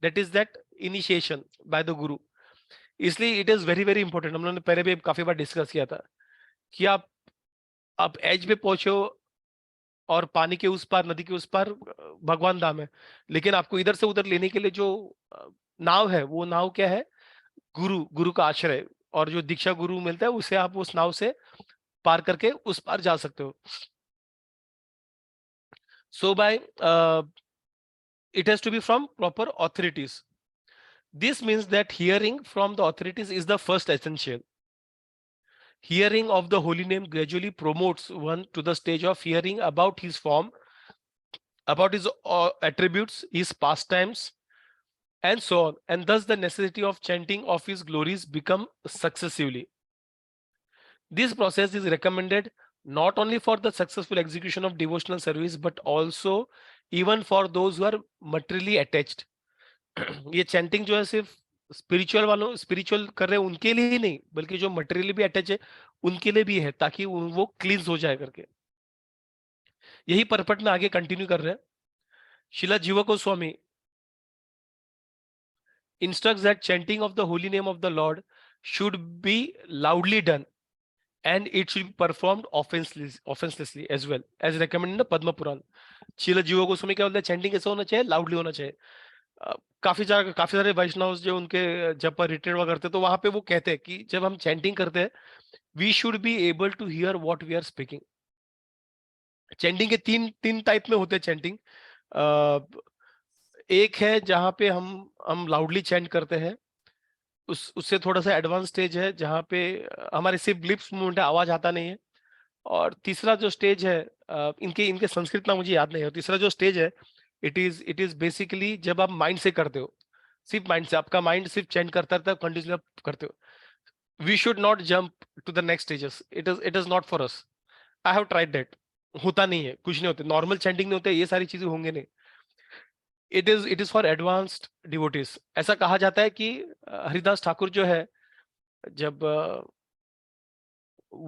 that is that initiation by the गुरु। इसलिए it is very very important. हम लोगों ने पहले भी काफी बार डिस्कस किया था कि आप एज पे पहुंचो और पानी के उस पार, नदी के उस पार भगवान धाम है, लेकिन आपको इधर से उधर लेने के लिए जो नाव है, वो नाव क्या है? गुरु, गुरु का आश्रय, और जो दीक्षा गुरु मिलता है उसे आप उस नाव से पार करके उस पार जा सकते हो। सो bye it has to be from proper authorities. This means that hearing from the authorities is the first essential. Hearing of the holy name gradually promotes one to the stage of hearing about his form, about his attributes, his pastimes, and so on, and thus the necessity of chanting of his glories become successively. This process is recommended not only for the successful execution of devotional service, but also even for those who are materially attached. ये chanting जो है सिर्फ spiritual कर रहे हैं उनके लिए ही नहीं, बल्कि जो मटेरियली भी अटैच है उनके लिए भी है, ताकि वो क्लींस हो जाए करके। यही परपट में आगे कंटिन्यू कर रहे हैं। शिला जीवा Goswami instructs that chanting of the holy name of the Lord should be loudly done and it should be performed offenselessly as well as recommended in the Padma Puran. शिला जीवा गोस्वामी क्या बोलते हैं? चैंटिंग कैसे होना चाहिए? लाउडली होना चाहिए। काफी सारे वैष्णव जो उनके जब पर रिट्रीट वगैरह करते हैं, तो वहां पे वो कहते हैं कि जब हम चैंटिंग करते हैं, we should be able to hear what we are speaking. Chanting के तीन तीन टाइप में होते हैं चैंटिंग। एक है जहां पे हम लाउडली चैंट करते हैं, उससे थोड़ा सा एडवांस स्टेज है जहाँ पे हमारे सिर्फ लिप्स मूवमेंट है, आवाज आता नहीं है। और तीसरा जो स्टेज है, इनके इनके संस्कृत ना मुझे याद नहीं है। और तीसरा जो स्टेज है, इट इज बेसिकली जब आप माइंड से करते हो, सिर्फ माइंड से, आपका माइंड सिर्फ चेंज करता रहता है, कंटिन्यू करते हो। We should not jump to the next stages, it is not for us. I have tried that, होता नहीं है, कुछ नहीं होते, नॉर्मल चैंटिंग नहीं होते, ये सारी चीजें होंगे नहीं। It is for advanced devotees. ऐसा कहा जाता है कि हरिदास ठाकुर जो है, जब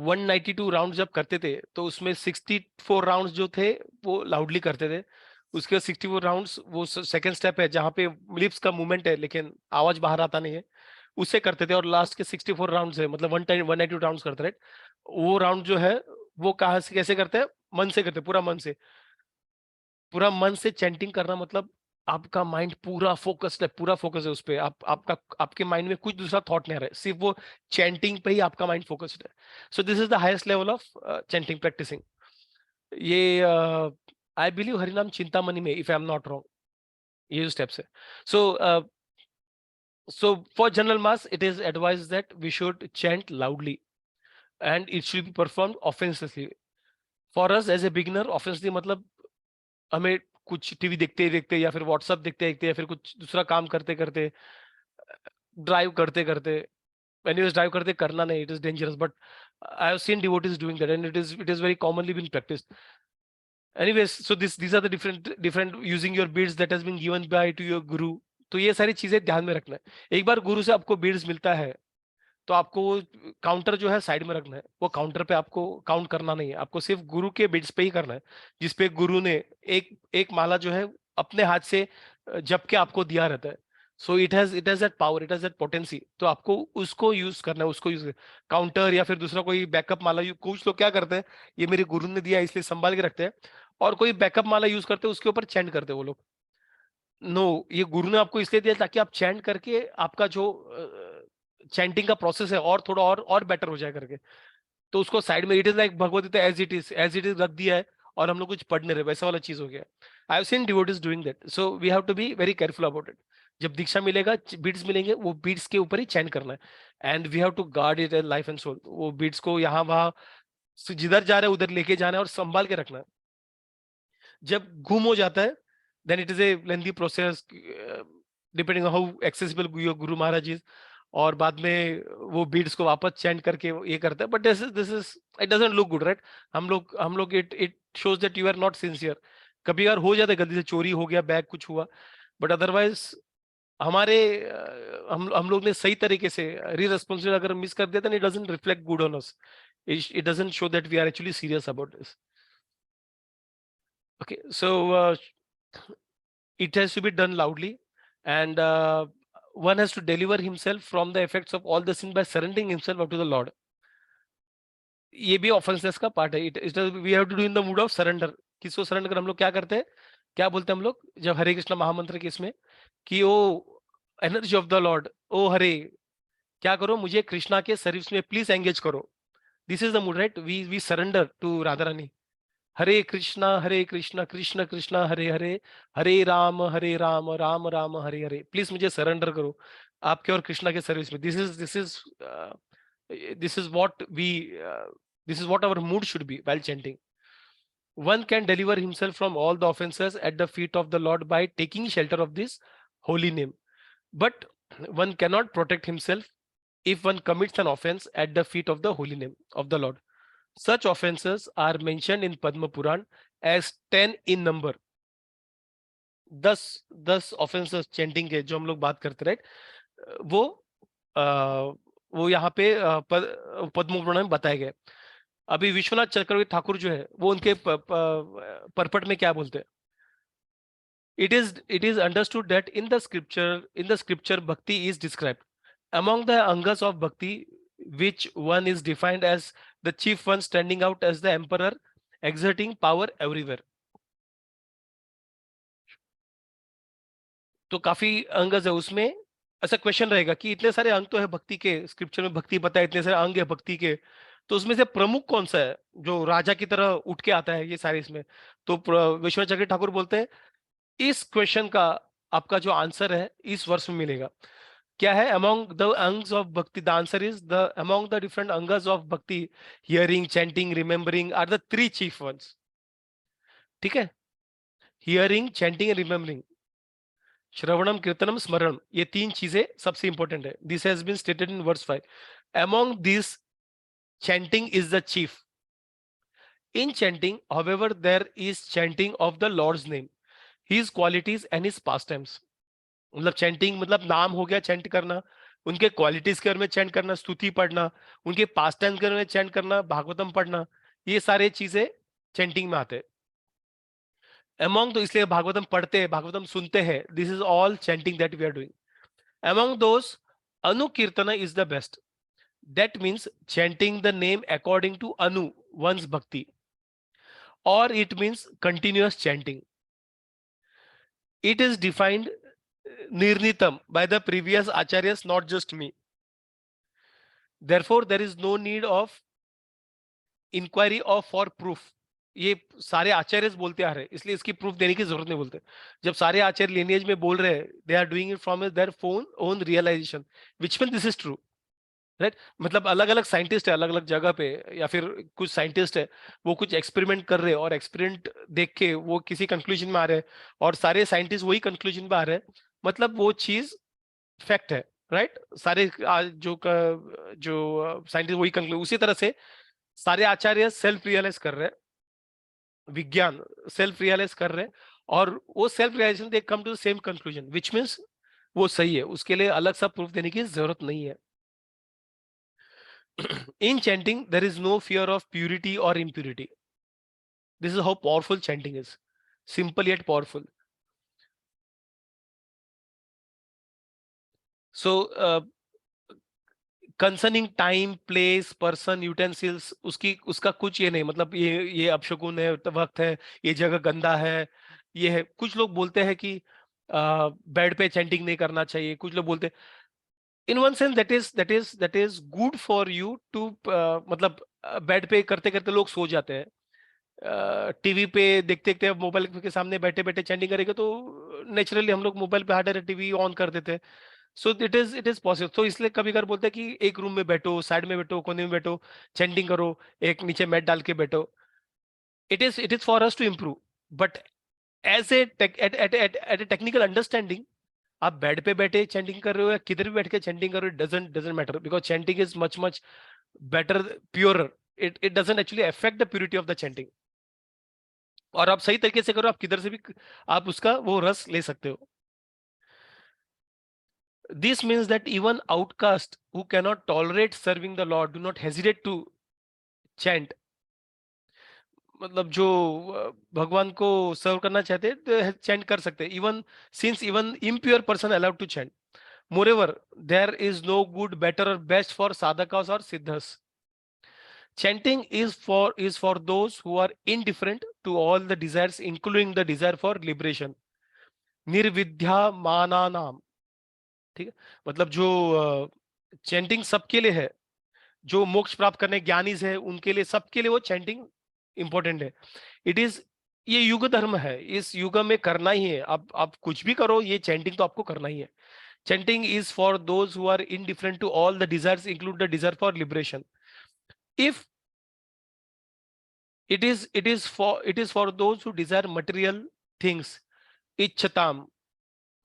192 राउंड जब करते थे, तो उसमें 64 राउंड्स जो थे वो लाउडली करते थे। उसके 64 राउंड्स वो सेकंड स्टेप है जहाँ पे लिप्स का मूवमेंट है लेकिन आवाज बाहर आता नहीं है, उससे करते थे। और लास्ट के 64 राउंड्स है, मतलब 192 राउंड्स करते रहे, वो राउंड जो है वो कहाँ से कैसे करते हैं? मन से करते, पूरा मन से। पूरा मन से चैंटिंग करना मतलब आपका माइंड पूरा फोकस्ड है, पूरा फोकस है उस पे। आपके माइंड में कुछ दूसरा थॉट नहीं आ रहा है, सिर्फ वो चैंटिंग पे ही आपका माइंड फोकस्ड है। So this is the highest level of chanting practising. ये आई बिलीव हरिनाम चिंतामणि में, if I am not wrong, ये जो स्टेप्स है। So for general mass it is advise that we should chant loudly and it should be performed offensely. For us as a beginner, offensely मतलब हमें कुछ TV देखते देखते या फिर व्हाट्सएप देखते देखते या फिर कुछ दूसरा काम करते करते, ड्राइव करते करते, एनीवेज ड्राइव करते करना नहीं, it is dangerous, but I have seen devotees doing that and it is very commonly been practised. Anyways, so these are the different using your beads that has been given by to your guru. तो ये सारी चीजें ध्यान में रखना है। एक बार गुरु से आपको बीड्स मिलता है, तो आपको वो काउंटर जो है साइड में रखना है। वो काउंटर पे आपको काउंट करना नहीं है, आपको सिर्फ गुरु के बीड्स पे ही करना है, जिसपे गुरु ने एक एक माला जो है अपने हाथ से जप के आपको दिया रहता है। So it has that power, it has that potency. तो आपको उसको यूज करना है, उसको यूज, काउंटर या फिर दूसरा कोई बैकअप माला। कुछ लोग क्या करते हैं, ये मेरे गुरु ने दिया इसलिए संभाल के रखते हैं, और कोई बैकअप माला यूज करते हैं, उसके ऊपर चैंट करते हैं वो लोग। नो, ये गुरु ने आपको इसलिए दिया ताकि आप चैंट करके आपका जो चैंटिंग का प्रोसेस है और थोड़ा और बेटर हो जाए करके। तो उसको साइड में, it is like Bhagavad Gita as it is रख दिया है और हम लोग कुछ पढ़ नहीं रहे, वैसा वाला चीज हो गया। I have seen devotees doing that, so we have to be very careful about it. जब दीक्षा मिलेगा, बीड्स मिलेंगे, वो बीड्स के ऊपर ही चैंट करना है and we have to guard it and life and soul. वो बीड्स को यहाँ वहां जिधर जा रहे हैं उधर लेके जाना है और संभाल के रखना है। जब गुम हो जाता है, then it is a lengthy process, depending on how accessible your guru Maharaj is. और बाद में वो बीड्स को वापस चैंट करके ये करता है, but this is it doesn't look good, right? हम लोग it shows that you are not sincere. कभी अगर हो जाता है गलती से, चोरी हो गया, बैग कुछ हुआ, बट अदरवाइज हमारे हम लोग ने सही तरीके से रिस्पॉन्सिबल अगर मिस कर दिया, it doesn't reflect good on us, it doesn't show that we are actually serious about this. Okay, so it has to be done loudly, and one has to deliver himself from the effects of all the sin by surrendering himself up to the Lord. ये भी offences का part है. It we have to do in the mood of surrender. किसको surrender कर हम लोग क्या करते हैं, क्या बोलते हैं हम लोग जब हरे कृष्ण महामंत्र के इसमें कि oh energy of the lord, oh Hare, क्या करो मुझे कृष्णा के सर्विस में प्लीज एंगेज करो. This is the mood, right? We surrender to Radha Rani. Hare Krishna Krishna Krishna Hare Hare, Hare Ram Ram Ram Hare Hare. Please मुझे सरेंडर करो आपके और कृष्णा के सर्विस में. This is what we this is what our mood should be while chanting. One can deliver himself from all the offenses at the feet of the Lord by taking shelter of this holy name. But one cannot protect himself if one commits an offense at the feet of the holy name of the Lord. Such offenses are mentioned in Padma Puran as 10 in number. 10 offenses chanting के जो हम लोग बात करते, right, वो यहाँ पे पद्म पुराण में बताए गए. अभी विश्वनाथ चक्रवर्ती ठाकुर जो है वो उनके परपट में क्या बोलते हैं? It is understood that in the scripture bhakti is described. Among the angas of bhakti, which one is defined as the chief one standing out as the emperor exerting power everywhere. तो काफी अंगज है उसमें. ऐसा question रहेगा कि इतने सारे अंग तो है भक्ति के, स्क्रिप्चर में भक्ति बताए, इतने सारे अंग है भक्ति के, तो उसमें से प्रमुख कौन सा है जो राजा की तरह उठ के आता है ये सारे इसमें? तो विश्वनाथ चक्रवर्ती ठाकुर बोलते हैं इस क्वेश्चन का आपका जो आंसर है इस वर्ष में मिलेगा. क्या है? Among the angas of bhakti, the answer is the among the different angas of bhakti, hearing, chanting, remembering are the 3 chief ones. ठीक है, hearing, chanting and remembering, shravanam, kirtanam, smaranam, ये 3 चीजें सबसे इंपॉर्टेंट है. This has been stated in verse 5. Among this chanting is the chief. In chanting, however, there is chanting of the Lord's name, his qualities and his pastimes. मतलब chanting मतलब नाम हो गया chant करना, उनके क्वालिटीज के बारे में चैंट करना, स्तुति पढ़ना, उनके पास्ट टाइम के बारे में चैंट करना, भागवतम पढ़ना, ये सारे चीजें चैंटिंग में आते हैं. अमॉन्ग, तो इसलिए भागवतम पढ़ते हैं, भागवतम सुनते हैं, this is all chanting that we are doing. Among those, anukirtan is the best. That means chanting the name according to Anu, one's bhakti, or it means continuous chanting. It is defined nirnitam by the previous acharyas, not just me. Therefore, there is no need of inquiry or for proof. ये सारे आचार्य बोलते आ रहे हैं, इसलिए इसकी proof देने की जरूरत नहीं बोलते. जब सारे आचार्य लिनिएज में बोल रहे हैं, they are doing it from their own realization, which means this is true. Right, मतलब अलग अलग साइंटिस्ट है अलग अलग जगह पे, या फिर कुछ साइंटिस्ट है वो कुछ एक्सपेरिमेंट कर रहे हैं और एक्सपेरिमेंट देख के वो किसी कंक्लूजन में आ रहे हैं और सारे साइंटिस्ट वही कंक्लूजन में आ रहे हैं, मतलब वो चीज फैक्ट है. राइट, सारे जो साइंटिस्ट वही कंक्लूड, उसी तरह से सारे आचार्य सेल्फ रियलाइज कर रहे हैं, विज्ञान सेल्फ रियलाइज कर रहे हैं, और वो self realization they come to the same conclusion, which means वो सही है, उसके लिए अलग सा प्रूफ देने की जरूरत नहीं है. In chanting, there is no fear of purity or impurity. This is how powerful chanting is. Simple yet powerful. So, concerning time, place, person, utensils, उसका कुछ ये नहीं, मतलब ये अपशकुन है, वक्त है, ये जगह गंदा है, ये है. कुछ लोग बोलते हैं कि बेड पे चैंटिंग नहीं करना चाहिए, कुछ लोग बोलते हैं. In one sense that is good for you to मतलब बेड पे करते करते लोग सो जाते हैं, टीवी पे देखते देखते मोबाइल के सामने बैठे बैठे चैंटिंग करेंगे तो नेचुरली हम लोग मोबाइल पे हार्डर टीवी ऑन कर देते हैं. So it is possible. तो इसलिए कभी कभी बोलते हैं कि एक रूम में बैठो, साइड में बैठो, कोने में बैठो, चैंटिंग करो, एक नीचे मैट डाल के बैठो. It is for us to improve, but as at a technical understanding, आप बेड पे बैठे चैंटिंग कर रहे हो या किधर भी बैठ के चैंटिंग कर रहे हो, doesn't matter, because chanting is much better, pure. It doesn't actually affect the purity of the chanting. और आप सही तरीके से करो, आप किधर से भी आप उसका वो रस ले सकते हो. This means that even outcasts who cannot tolerate serving the Lord do not hesitate to chant. मतलब जो भगवान को सर्व करना चाहते हैं चैंट कर सकते हैं, even since even impure person allowed to chant. Moreover, there is no good, better, or best for sadhakas or siddhas. Chanting is for those who are indifferent to all the desires, including the desire for liberation. निर्विद्या माना नाम, ठीक है, मतलब जो chanting सबके लिए है, जो मोक्ष प्राप्त करने ज्ञानीज है उनके लिए, सबके लिए वो चैंटिंग इंपॉर्टेंट है. इट इज, ये युग धर्म है, इस युग में करना ही है. आप कुछ भी करो, ये चैंटिंग तो आपको करना ही है. Chanting is for those who are indifferent to all the desires, include the desire for liberation. If it is for those who desire material things, इच्छताम,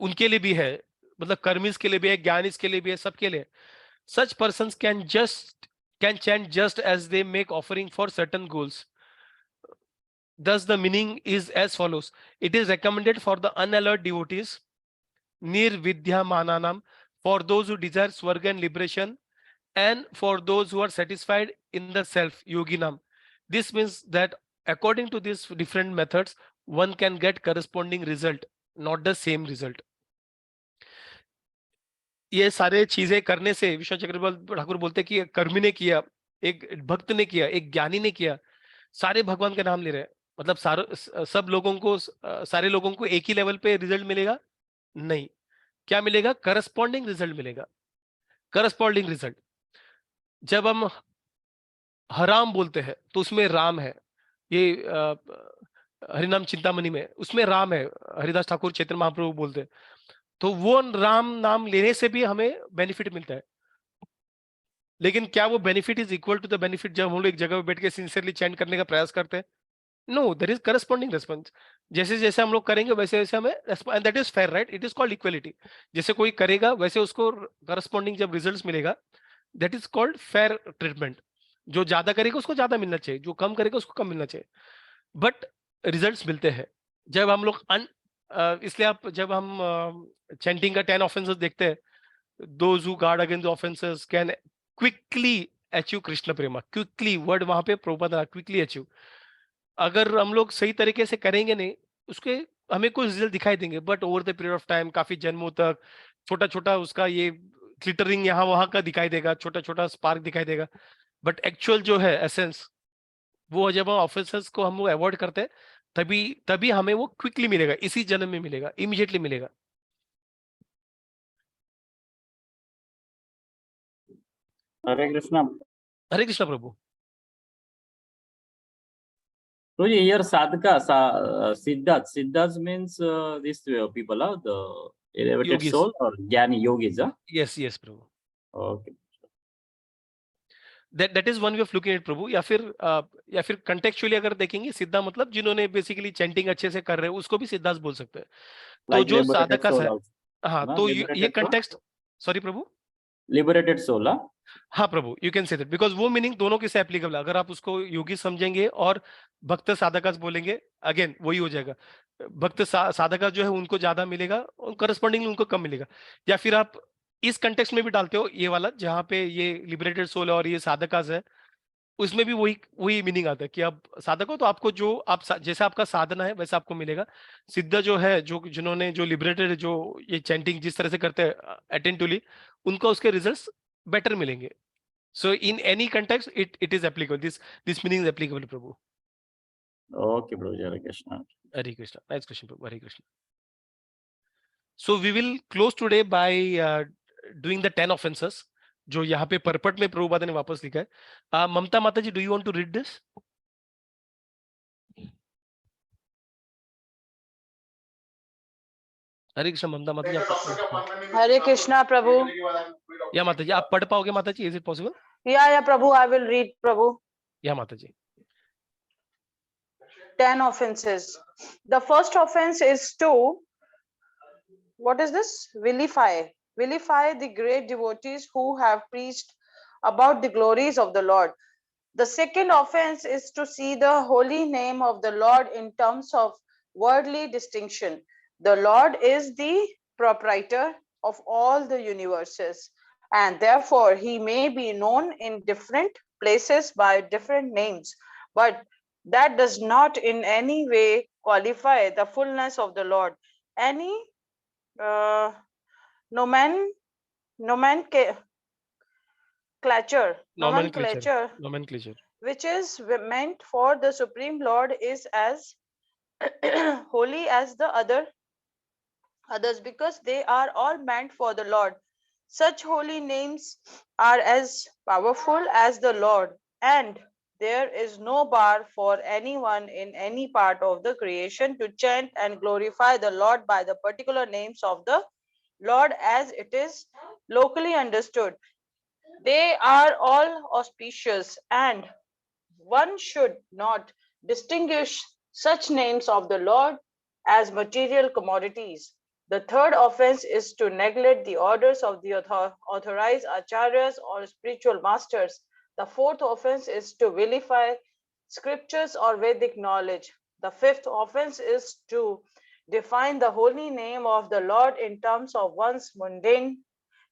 उनके लिए भी है, मतलब कर्मिस के लिए भी है, ज्ञानिस के लिए भी है, सबके लिए. Such persons can chant just as they make offering for certain goals. Thus the meaning is as follows. It is recommended for the unalloyed devotees, nirvidya mananam, for those who desire swarga and liberation, and for those who are satisfied in the self, yoginam. This means that according to these different methods, one can get corresponding result, not the same result. ये सारे चीजें करने से, विश्वनाथ चक्रवर्ती ठाकुर बोलते कि कर्मी ने किया, एक भक्त ने किया, एक ज्ञानी ने किया, सारे भगवान का नाम ले रहे हैं. मतलब सब लोगों को, सारे लोगों को एक ही लेवल पे रिजल्ट मिलेगा? नहीं. क्या मिलेगा? करस्पॉन्डिंग रिजल्ट मिलेगा. Corresponding result. जब हम हराम बोलते हैं तो उसमें राम है. ये हरिनाम चिंतामणि में उसमें राम है, हरिदास ठाकुर चैतन्य महाप्रभु बोलते हैं. तो वो राम नाम लेने से भी हमें बेनिफिट मिलता है. लेकिन क्या वो benefit is equal to the benefit जब हम लोग एक जगह पे बैठ के सिंसियरली चैंट करने का प्रयास करते हैं? No, there is corresponding response. जैसे जैसे हम लोग करेंगे वैसे वैसे हमें, and that is fair, right? It is called equality. जैसे कोई करेगा वैसे उसको करस्पॉन्डिंग जब रिजल्ट्स मिलेगा, that is called fair treatment. जो ज्यादा करेगा उसको ज्यादा मिलना चाहिए, जो कम करेगा उसको कम मिलना चाहिए, बट रिजल्ट्स मिलते हैं जब हम लोग इसलिए आप जब हम चैंटिंग का 10 ऑफेंसेस देखते हैं, those who guard against the offenses can quickly achieve Krishna Prema. Quickly word वहां पे प्रभुपाद क्विकली अचीव. अगर हम लोग सही तरीके से करेंगे नहीं, उसके हमें कुछ रिजल्ट दिखाई देंगे, but over the period of time, काफी जन्मों तक, छोटा छोटा उसका ये ग्लिटरिंग यहाँ वहां का दिखाई देगा, छोटा छोटा स्पार्क दिखाई देगा. बट एक्चुअल जो है एसेंस, वो जब हम ऑफेंसेस को हम लोग अवॉइड करते हैं, तभी तभी हमें वो क्विकली मिलेगा, इसी जन्म में मिलेगा, इमीडिएटली मिलेगा. हरे कृष्णा. हरे कृष्णा प्रभु. So here sadhaka, siddhas. Siddhas means these people are the elevated Yogis. soul or jnani yogis. Yes, yes Prabhu. Okay. That is one way of looking at प्रभु. या फिर contextually अगर देखेंगे, सिद्धा मतलब जिन्होंने बेसिकली चैंटिंग अच्छे से कर रहे हैं उसको भी सिद्धास बोल सकते हैं. तो Like जो liberated साधका soul है, also. हाँ, ना, तो liberated ये soul? Context, sorry Prabhu. Liberated soul, हाँ Prabhu, you can say that, because वो मीनिंग दोनों के से एप्लीकेबल है. अगर आप उसको योगी समझेंगे और भक्त साधकास बोलेंगे, अगेन वही हो जाएगा. भक्त साधका जो है उनको ज्यादा मिलेगा और करस्पॉन्डिंगली उनको कम मिलेगा. या फिर आप इस कंटेक्स्ट में भी डालते हो ये वाला, जहाँ पे ये लिबरेटेड सोल और ये साधकास है, उसमें भी वही मीनिंग आता है कि आप साधक हो तो आपको जो जैसा आपका साधना है वैसा आपको मिलेगा. सिद्ध जो है, जो जिन्होंने जो लिबरेटेड, जो ये चैंटिंग जिस तरह से करते हैं अटेंटिवली, उनको उसके रिजल्ट्स बेटर मिलेंगे. So in any context it is applicable, this meaning is applicable Prabhu. Okay, bro. Hare Krishna. Hare Krishna. Nice question Prabhu. Hare Krishna. So we will close today by doing the 10 offences जो यहाँ पे परपट में प्रभुपाद ने वापस लिखा है. Mamata Mata ji, do you want to read this? Hare Krishna. Mamata Mata ji, हरे कृष्णा प्रभु. या माता जी आप पढ़ पाओगे? माता जी, इज इट पॉसिबल? या प्रभु, आई विल रीड प्रभु. या माता जी. 10 offenses. The first offense is to, what is this? Vilify the great devotees who have preached about the glories of the Lord. The second offense is to see the holy name of the Lord in terms of worldly distinction. The Lord is the proprietor of all the universes, and therefore he may be known in different places by different names, but that does not in any way qualify the fullness of the Lord. Any nomenclature, Nomenclature. which is meant for the Supreme Lord, is as holy as the others, because they are all meant for the Lord. Such holy names are as powerful as the Lord, and there is no bar for anyone in any part of the creation to chant and glorify the Lord by the particular names of the Lord as it is locally understood. They are all auspicious, and one should not distinguish such names of the Lord as material commodities. The third offense is to neglect the orders of the authorized acharyas or spiritual masters. The fourth offense is to vilify scriptures or Vedic knowledge. The fifth offense is to define the holy name of the Lord in terms of one's mundane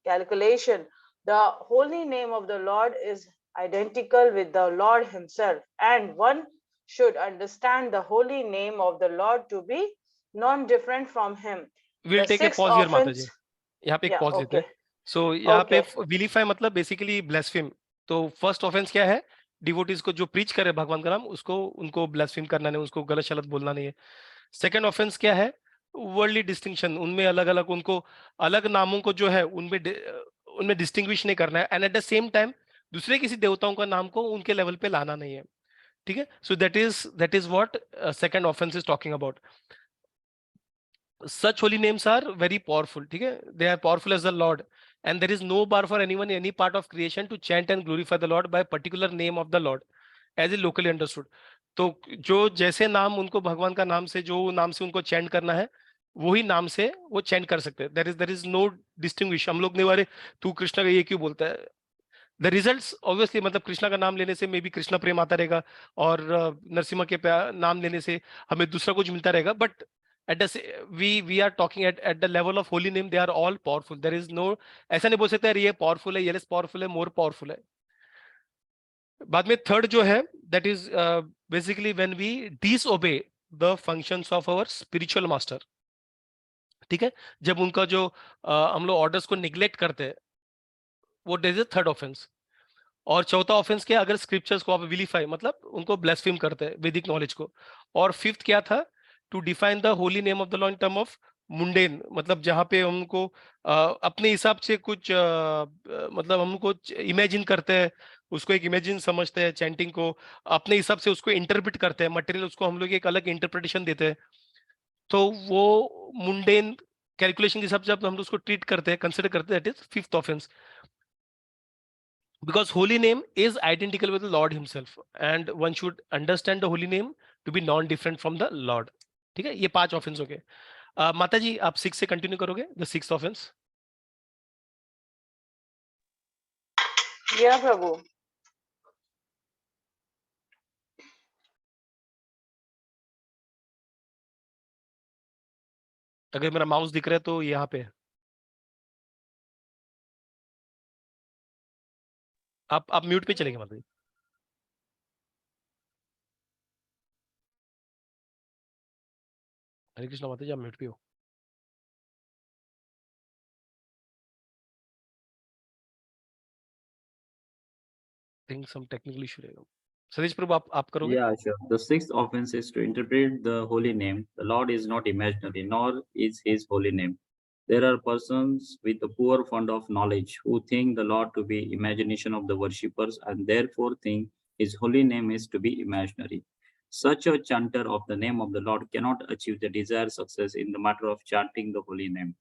calculation. The holy name of the Lord is identical with the Lord himself, and one should understand the holy name of the Lord to be non-different from him. We'll The take a sixth pause here, माता जी. offense, यहाँ पे एक yeah, pause लेते हैं. okay, सो यहाँ पे okay, विलीफाई मतलब basically ब्लेस्फेम. तो फर्स्ट ऑफेंस क्या है? डिवोटीज को जो प्रीच करे भगवान का नाम, उसको उनको ब्लेस्फेम करना नहीं, उसको गलत शलत बोलना नहीं है. सेकंड ऑफेंस क्या है? Worldly distinction. उनमें अलग अलग उनको अलग नामों को जो है उनमें डिस्टिंग्विश नहीं करना है, and eight the same time दूसरे किसी देवताओं का नाम को उनके लेवल पे लाना नहीं है. ठीक है. So that is what second offence is talking about. Such holy names are very powerful. ठीक है. They are powerful as the Lord, and there is no bar for anyone in any part of creation to chant and glorify the Lord by particular name of the Lord as is locally understood. तो जो जैसे नाम उनको भगवान का नाम से, जो नाम से उनको चैंट करना है, वही नाम से वो चैंट कर सकते हैं. There is no distinguish. हम लोग नहीं वाले तू कृष्णा का ये क्यों बोलता है. द रिजल्ट्स ऑब्वियसली, मतलब कृष्णा का नाम लेने से मे बी कृष्णा प्रेम आता रहेगा, और नरसिम्हा के नाम लेने से हमें दूसरा कुछ मिलता रहेगा. But we are talking at the level of holy name, they are all powerful. There is no, ऐसा नहीं बोल सकते यार ये powerful है, ये less powerful है, more powerful है. बाद में थर्ड जो है, that is basically when we disobey the functions of our spiritual master. ठीक है. जब उनका जो हम लोग ऑर्डर्स को निग्लेक्ट करते हैं, वो इज अ थर्ड ऑफेंस. और चौथा ऑफेंस क्या? अगर स्क्रिप्चर्स को आप विलीफाई, मतलब उनको ब्लेस्फेम करते हैं, वैदिक नॉलेज को. और फिफ्थ क्या था? To define the holy name of the lord in term of mundane, मतलब जहां पे हमको अपने हिसाब से कुछ मतलब हमको इमेजिन करते हैं, उसको एक इमेजिन समझते हैं, चैंटिंग को अपने हिसाब से उसको इंटरप्रेट करते हैं, मटेरियल उसको हम लोग एक अलग इंटरप्रिटेशन देते हैं. तो वो मुंडेन कैलकुलेशन के हिसाब से हम लोग उसको ट्रीट करते हैं, कंसिडर करते हैं. That is fifth offence. Because holy name is identical with the Lord himself, and one should understand the holy name to be non-different from the Lord. ठीक है. ये 5 ऑफेंस हो गए. माता जी आप 6 से कंटिन्यू करोगे, the 6th offence. yeah, Prabhu. अगर मेरा माउस दिख रहा है तो यहाँ पे आप म्यूट पे चलेंगे माता जी. हरे कृष्णा माता जी, आप म्यूट पे हो. थिंक सम टेक्निकल इशू रहेगा. सतीश प्रभु आप करोगे. Yeah, sure. The sixth offense is to interpret the holy name. The Lord is not imaginary, nor is his holy name. There are persons with a poor fund of knowledge who think the Lord to be imagination of the worshippers and therefore think his holy name is to be imaginary. Such a chanter of the name of the Lord cannot achieve the desired success in the matter of chanting the holy name.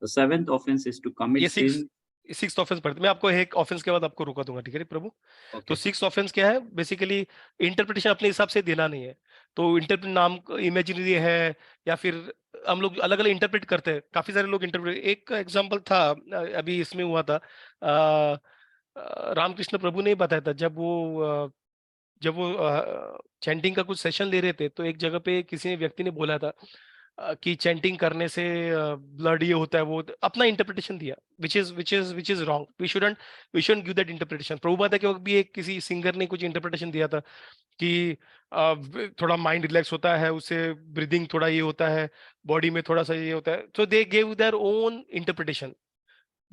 The seventh offense is to commit ये sin. 6th offence पढ़ते. मैं आपको एक offence के बाद आपको रोका दूंगा. ठीक है प्रभु. तो Okay. 6th ऑफेंस क्या है? बेसिकली इंटरप्रिटेशन अपने हिसाब से देना नहीं है. तो इंटरप्रेट नाम इमेजिनरी है या फिर हम लोग अलग अलग इंटरप्रेट करते हैं. काफी सारे लोग इंटरप्रेट. एक एग्जांपल था अभी इसमें हुआ था, रामकृष्ण प्रभु ने बताया था, जब वो चैंटिंग का कुछ सेशन ले रहे थे, तो एक जगह पे किसी व्यक्ति ने बोला था कि चैंटिंग करने से ब्लड ये होता है, वो अपना इंटरप्रिटेशन दिया, which is wrong. We shouldn't give that interpretation. Prabhupad के वक्त भी एक किसी सिंगर ने कुछ इंटरप्रिटेशन दिया था कि थोड़ा माइंड रिलैक्स होता है, उससे ब्रीदिंग थोड़ा ये होता है, बॉडी में थोड़ा सा ये होता है. So they gave their own interpretation.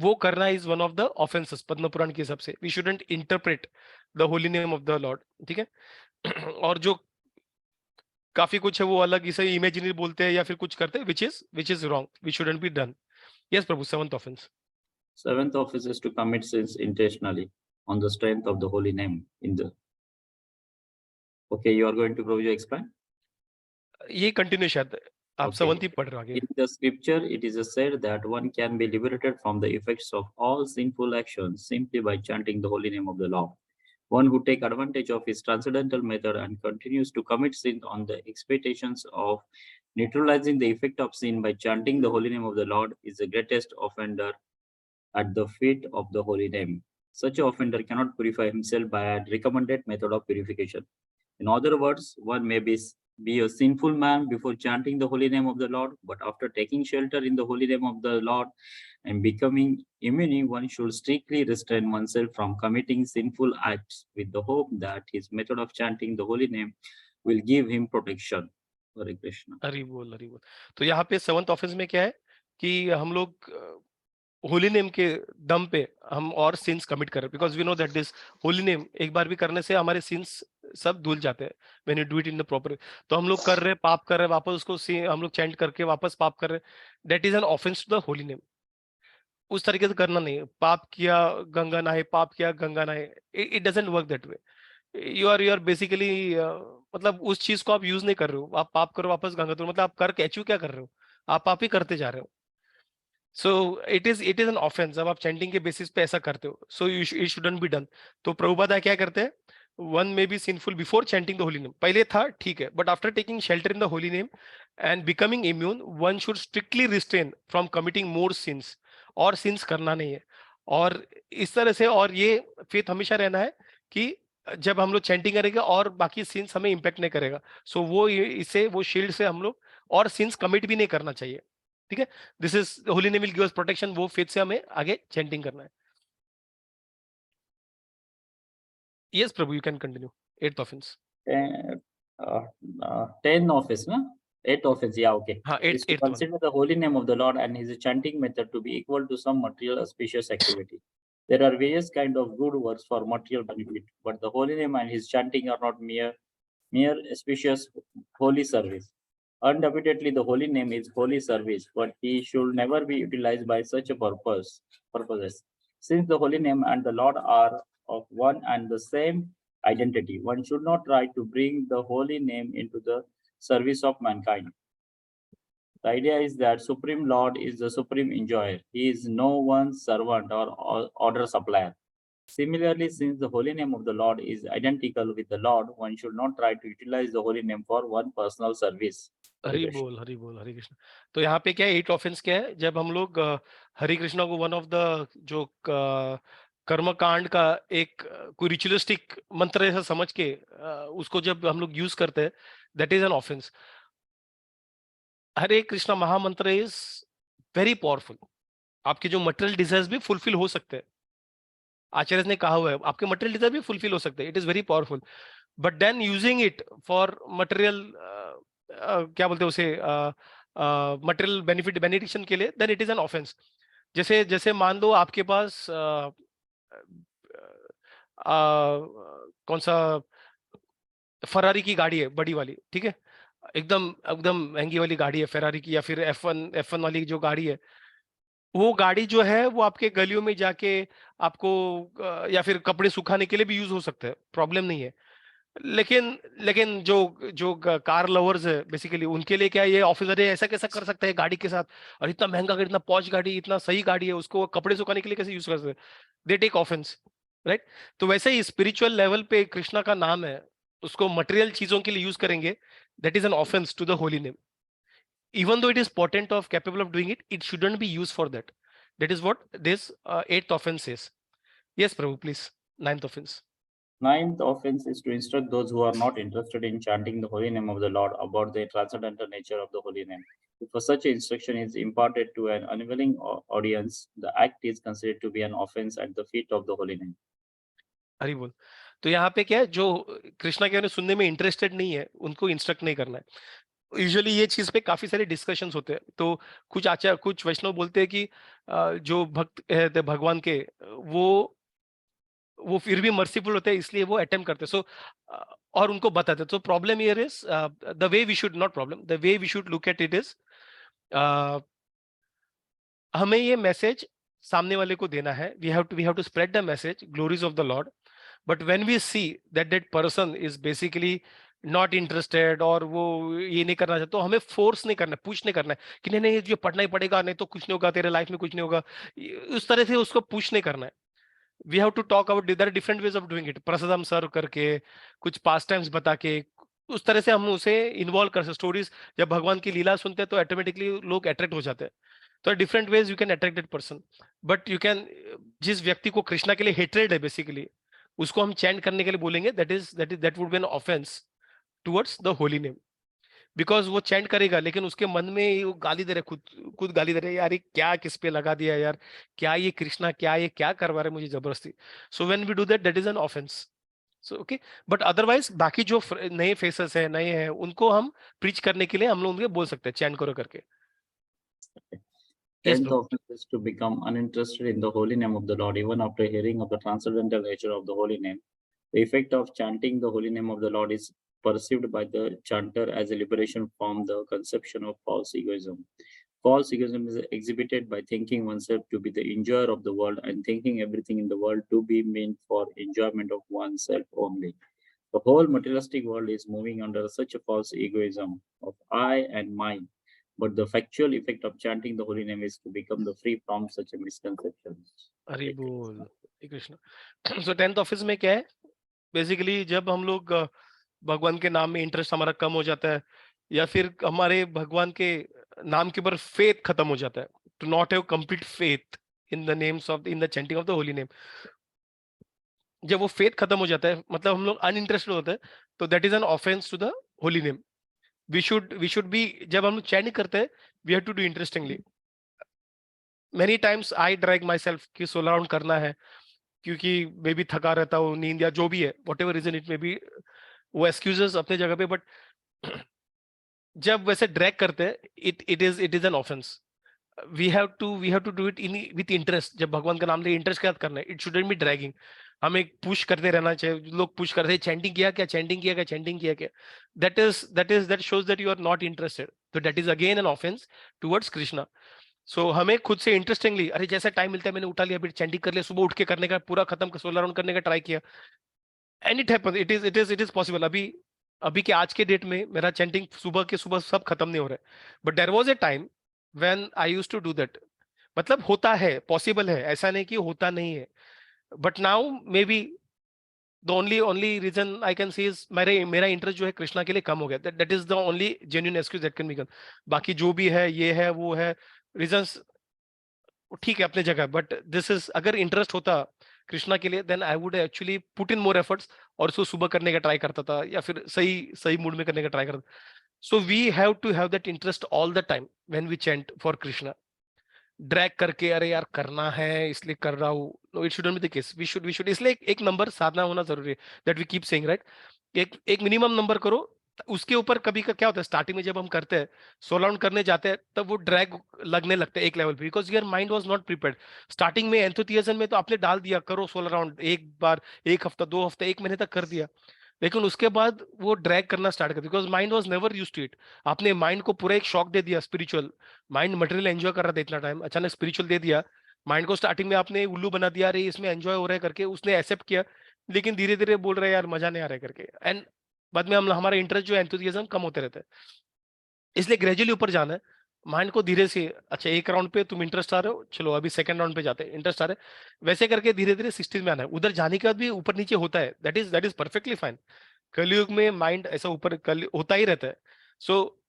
वो करना is one of the offences Padma Purana के हिसाब से. We shouldn't interpret the holy name of the lord. ठीक है. और जो काफी कुछ है वो अलग इसे इमेजिनरी बोलते हैं या फिर कुछ करते हैं which is wrong. We shouldn't be done. Yes prabhu. Seventh offence. Seventh offense is to commit sins intentionally on the strength of the holy name in the. Okay, you are going to Prabhu explain? ये continue शायद आप Okay. Seventh ही पढ़ रहे हो आगे. In the scripture, it is said that one can be liberated from the effects of all sinful actions simply by chanting the holy name of the Lord. One who takes advantage of his transcendental method and continues to commit sin on the expectations of neutralizing the effect of sin by chanting the holy name of the Lord is the greatest offender at the feet of the holy name. Such an offender cannot purify himself by a recommended method of purification. In other words, one may be a sinful man before chanting the holy name of the Lord, but after taking shelter in the holy name of the Lord and becoming immune, one should strictly restrain oneself from committing sinful acts with the hope that his method of chanting the holy name will give him protection. Hare Krishna. Hari bol Hari बोल. तो यहाँ पे seventh offence में क्या है कि हम लोग होली नेम के दम पे हम और सिंस कमिट कर रहे हैं. Because we know that this holy name एक बार भी करने से हमारे सिंस सब धुल जाते हैं when you do it in the proper. तो हम लोग कर रहे हैं पाप कर रहे हैं वापस उसको हम लोग चैंट करके वापस पाप कर रहे हैं. That is an offence to the holy name. उस तरीके से करना नहीं है. पाप किया गंगा नहाए, पाप किया गंगा नहाए. It doesn't work that way. You are basically मतलब उस चीज को आप यूज नहीं कर रहे हो. आप पाप करो वापस गंगा तो मतलब आप कर अचीव क्या कर रहे हो? आप पाप ही करते जा रहे हो. So it is an offence जब आप चैंटिंग के बेसिस पे ऐसा करते हो. So it shouldn't be done. तो प्रभुपाद क्या करते हैं? One may be sinful before chanting the holy name. पहले था ठीक है, but after taking shelter in the holy name and becoming immune one should strictly restrain from committing more since. और since करना नहीं है. और इस तरह से और ये फेथ हमेशा रहना है कि जब हम लोग चैंटिंग करेंगे और बाकी सिंस हमें इम्पैक्ट नहीं करेगा. सो वो इससे वो शील्ड से हम लोग और सिंस कमिट भी नहीं करना चाहिए. ठीक है. This is holy name will give us protection. वो फेथ से हमें आगे चैंटिंग करना है. Yes Prabhu, you can continue. 8th offence. 10 offense, no? 8th offense, yeah, okay. हाँ, Is to 8th one. consider the holy name of the Lord and his chanting method to be equal to some material auspicious activity. There are various kind of good works for material benefit, but the holy name and his chanting are not mere auspicious holy service. Undoubtedly, the holy name is holy service, but he should never be utilized by such a purposes. Since the holy name and the Lord are of one and the same identity, one should not try to bring the holy name into the service of mankind. The idea is that Supreme Lord is the supreme enjoyer. He is no one's servant or order supplier. Similarly, since the holy name of the Lord is identical with the Lord, one should not try to utilize the holy name for one personal service. Hari bol Hari bol Hari Krishna. तो यहाँ पे क्या है? 8 offence क्या है? जब हम लोग हरि कृष्णा को वन ऑफ द जो कर्म कांड का एक कोई रिचुअलिस्टिक मंत्र ऐसा समझ के उसको जब हम लोग यूज करते हैं, दैट इज एन ऑफेंस. हरे कृष्णा महामंत्र इज वेरी पावरफुल. आपके जो मटेरियल डिजायर्स भी फुलफिल हो सकते हैं. आचार्य ने कहा हुआ है आपके मटेरियल डिजायर भी फुलफिल हो सकते हैं. It is very powerful. But then using it for material क्या बोलते हैं उसे मटेरियल बेनिफिटेशन के लिए, then it is an offence. जैसे जैसे मान लो आपके पास कौन सा फरारी की गाड़ी है बड़ी वाली. ठीक है. एकदम एकदम महंगी वाली गाड़ी है फेरारी की, या फिर F1 वाली जो गाड़ी है. वो गाड़ी जो है वो आपके गलियों में जाके आपको या फिर कपड़े सुखाने के लिए भी यूज हो सकता है. प्रॉब्लम नहीं है. लेकिन लेकिन जो कार लवर्स है बेसिकली उनके लिए क्या ये ऑफिसर है ऐसा कैसा कर सकता है गाड़ी के साथ, और इतना महंगा गाड़ी, इतना पॉश गाड़ी, इतना सही गाड़ी है, उसको कपड़े सुखाने के लिए कैसे यूज कर सकते हैं? They take offence, right. तो वैसे ही स्पिरिचुअल लेवल पे कृष्णा का नाम है, उसको मटेरियल चीजों के लिए यूज करेंगे, that is an offence to the holy name. Even though it is potent of capable of doing it, it shouldn't be used for that. That is what this 8th offense is. Yes, Prabhu, please. 9th offense. 9th offense is to instruct those who are not interested in chanting the holy name of the Lord about the transcendental nature of the holy name. If such instruction is imparted to an unwilling audience, the act is considered to be an offense at the feet of the holy name. Hari बोल. तो यहाँ पे क्या है, जो कृष्णा के बारे में सुनने में इंटरेस्टेड नहीं है उनको इंस्ट्रक्ट नहीं करना है. यूजुअली ये चीज पे काफी सारे डिस्कशंस होते हैं। तो कुछ वैष्णव बोलते हैं कि जो भक्त है भगवान के, वो फिर भी मर्सीफुल होते हैं, इसलिए वो अटेम्प्ट करते हैं। सो और उनको बताते हैं। तो problem here is the way we should, not problem, the way we should look at it is, हमें ये मैसेज सामने वाले को देना है। We have to spread the message, glories of the lord. But when we see that person is basically not interested, और वो ये नहीं करना चाहता, तो हमें फोर्स नहीं करना है, पुश नहीं करना है कि नहीं नहीं ये पढ़ना ही पड़ेगा, नहीं तो कुछ नहीं होगा, तेरे लाइफ में कुछ नहीं होगा। उस तरह से उसको पुश नहीं करना है। We have to talk about, there are different ways of doing it, prasadam serve करके, कुछ पास टाइम्स बता के, उस तरह से हम उसे इन्वॉल्व कर सकते। स्टोरीज, जब भगवान की लीला सुनते हैं तो ऑटोमेटिकली लोग अट्रैक्ट हो जाते हैं। तो different ways you can attract that person. But you can, जिस व्यक्ति को कृष्णा के लिए हेट्रेड है बेसिकली, उसको हम चैंट करने के लिए बोलेंगे, that would be N offence towards the holy name. Because वो चैंट करेगा लेकिन उसके मन में वो गाली दे रहे, खुद खुद गाली दे रहे, यार ये क्या किस पे लगा दिया यार, क्या ये कृष्णा, क्या ये क्या करवा रहे मुझे जबरदस्ती। So when we do that, that is an offence. So okay, but otherwise बाकी जो नए फेसेस है, नए हैं, उनको हम प्रीच करने के लिए हम लोग उनके बोल सकते हैं चैंट करो करके। Yes, Tenth bro. offense is to become uninterested in the holy name of the Lord, even after hearing of the transcendental nature of the holy name. The effect of chanting the holy name of the Lord is perceived by the chanter as a liberation from the conception of false egoism. False egoism is exhibited by thinking oneself to be the enjoyer of the world and thinking everything in the world to be meant for enjoyment of oneself only. The whole materialistic world is moving under such a false egoism of I and mine. But the factual effect of chanting the holy name is to become the free from such a misconceptions. Hari बोल, हरे कृष्ण। सो 10th office में क्या है, basically जब हम लोग भगवान के नाम में इंटरेस्ट हमारा कम हो जाता है, या फिर हमारे भगवान के नाम के ऊपर फेथ खत्म हो जाता है, to not have complete faith in the names of, in the chanting of the holy name. जब वो फेथ खत्म हो जाता है, मतलब हम लोग अनइंटरेस्टेड होते हैं, तो that is an offence to the holy name. We should be, जब हम लोग चैंट करते हैं, we have to do interestingly. Many times I drag myself कि 16 राउंड करना है, क्योंकि मे बी थका रहता हूँ, नींद या जो भी है, whatever reason it may be, वो एक्सक्यूजेस अपने जगह पे। बट जब वैसे ड्रैग करते हैं, it is an offence. We have to do it in with interest. जब भगवान का नाम ले, इंटरेस्ट के साथ करना है, इट शुडंट बी ड्रैगिंग। हमें पुश करते रहना चाहिए। लोग पुश करते हैं, चैंटिंग किया क्या, चैंटिंग किया क्या, चैंटिंग किया क्या, that shows that you are not interested. तो that is again an offence towards Krishna. So हमें खुद से इंटरेस्टिंगली, अरे जैसा टाइम मिलता है मैंने उठा लिया, फिर चैंटिंग कर लिया, सुबह उठ के करने का, पूरा खत्म 16 राउंड करने का ट्राई किया, and it happens, it is possible. अभी के आज के डेट में मेरा चैंटिंग सुबह के सुबह सब खत्म नहीं हो रहा है, but there was a time when I used to do that. मतलब होता है, पॉसिबल है, ऐसा नहीं कि होता नहीं है। But now may be the only reason I can see is मेरा इंटरेस्ट जो है कृष्णा के लिए कम हो गया। That is the only genuine excuse that can be given. बाकी जो भी है, ये है वो है, रीजंस ठीक है अपने जगह, बट दिस इज, अगर इंटरेस्ट होता कृष्णा के लिए, then I would actually put in more efforts, और उसको सुबह करने का ट्राई करता था, या फिर सही सही मूड में करने का ट्राई करता। So we have to have that interest all the time when we chant for Krishna. Drag करके, अरे यार करना है इसलिए कर रहा हूँ, no, it shouldn't be the case. We should इसलिए एक नंबर साधना होना जरूरी है, that we keep saying, right. एक मिनिमम नंबर करो। उसके ऊपर कभी का क्या होता है, स्टार्टिंग में जब हम करते हैं, 16 राउंड करने जाते हैं, तब वो ड्रैग लगने लगता है एक लेवल पे, because your mind was not prepared. Starting में एंथुसियाज्म में तो आपने डाल दिया, करो 16 राउंड, एक बार, एक हफ्ता, 2 हफ्ते, 1 महीने तक कर दिया, लेकिन उसके बाद वो ड्रैग करना स्टार्ट कर, because mind was never used to it. आपने माइंड को पूरा एक शॉक दे दिया स्पिरिचुअल। माइंड मटेरियल एंजॉय कर रहा था इतना टाइम, अचानक स्पिरिचुअल दे दिया माइंड को। स्टार्टिंग में आपने उल्लू बना दिया, अरे इसमें एंजॉय हो रहा है करके, उसने एक्सेप्ट किया, लेकिन धीरे धीरे बोल रहे हैं यार मजा नहीं आ रहा है करके, एंड बाद में हम हमारा इंटरेस्ट जो एंथुसियाज्म कम होते रहता है। इसलिए ग्रेजुअली ऊपर जाना है माइंड को, धीरे से। अच्छा, एक राउंड पे तुम इंटरेस्ट आ रहे हो, चलो अभी सेकंड राउंड पे जाते हैं, इंटरेस्ट आ रहे हैं, वैसे करके धीरे धीरे 60 में आना है। उधर जाने के बाद भी ऊपर नीचे होता है, दैट इज परफेक्टली फाइन। कलयुग में माइंड ऐसा ऊपर होता ही रहता है। सो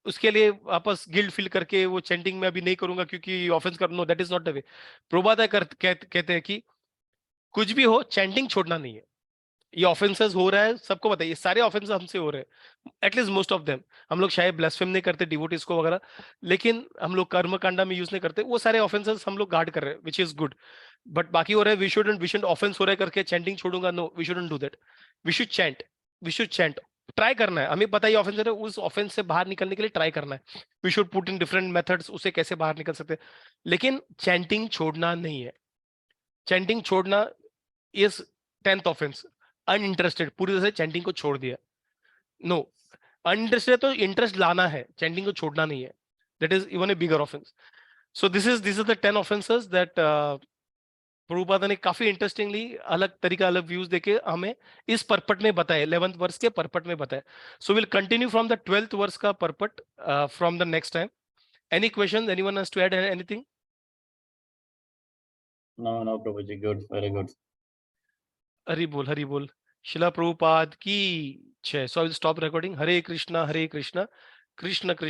उसके लिए वापस गिल्ट फील करके वो चैंटिंग में अभी नहीं करूंगा क्योंकि ऑफेंस कर, no, that is not the way. Prabhupada कहते हैं कि कुछ भी हो, चैंटिंग छोड़ना नहीं है। ये ऑफेंसेस हो रहा है, सबको पता है, ये सारे ऑफेंसेस हमसे हो रहे हैं, एटलीस्ट मोस्ट ऑफ देम। हम लोग शायद ब्लास्फेम नहीं करते डिवोटीज को वगैरह, लेकिन हम लोग कर्म कांडा में यूज नहीं करते, वो सारे ऑफेंसेस हम लोग गार्ड कर रहे हैं, विच इज गुड। बट बाकी हो रहा है, वी शुड ऑफेंस हो रहा है करके चैंटिंग छोड़ूंगा, no, we shouldn't do that. We should chant, we should chant try करना है, हमें पता ही ऑफेंस है, उस ऑफेंस से बाहर निकलने के लिए ट्राई करना है। We should put in different methods, उसे कैसे बाहर निकल सकते हैं, लेकिन चैंटिंग छोड़ना नहीं है। चैंटिंग छोड़ना इज 10th ऑफेंस। अनइंटरेस्टेड, पूरी तरह से चैंटिंग को छोड़ दिया, नो। अनइंटरेस्टेड तो इंटरेस्ट लाना है, चैंटिंग को छोड़ना नहीं है, that is even a bigger offence. So this is the 10 offences that Prabhupada ने काफी इंटरेस्टिंगली अलग तरीका, अलग व्यूज देके हमें इस परपट में बताया, 11th वर्स के परपट में बताया। So will continue from the 12th verse का purport from the next time. Any question, anyone has to add anything? No, Prabhuji, good, very good. Hari bol, Hari bol, Srila Prabhupad की जय। So I will stop recording. Hare Krishna Krishna Krishna.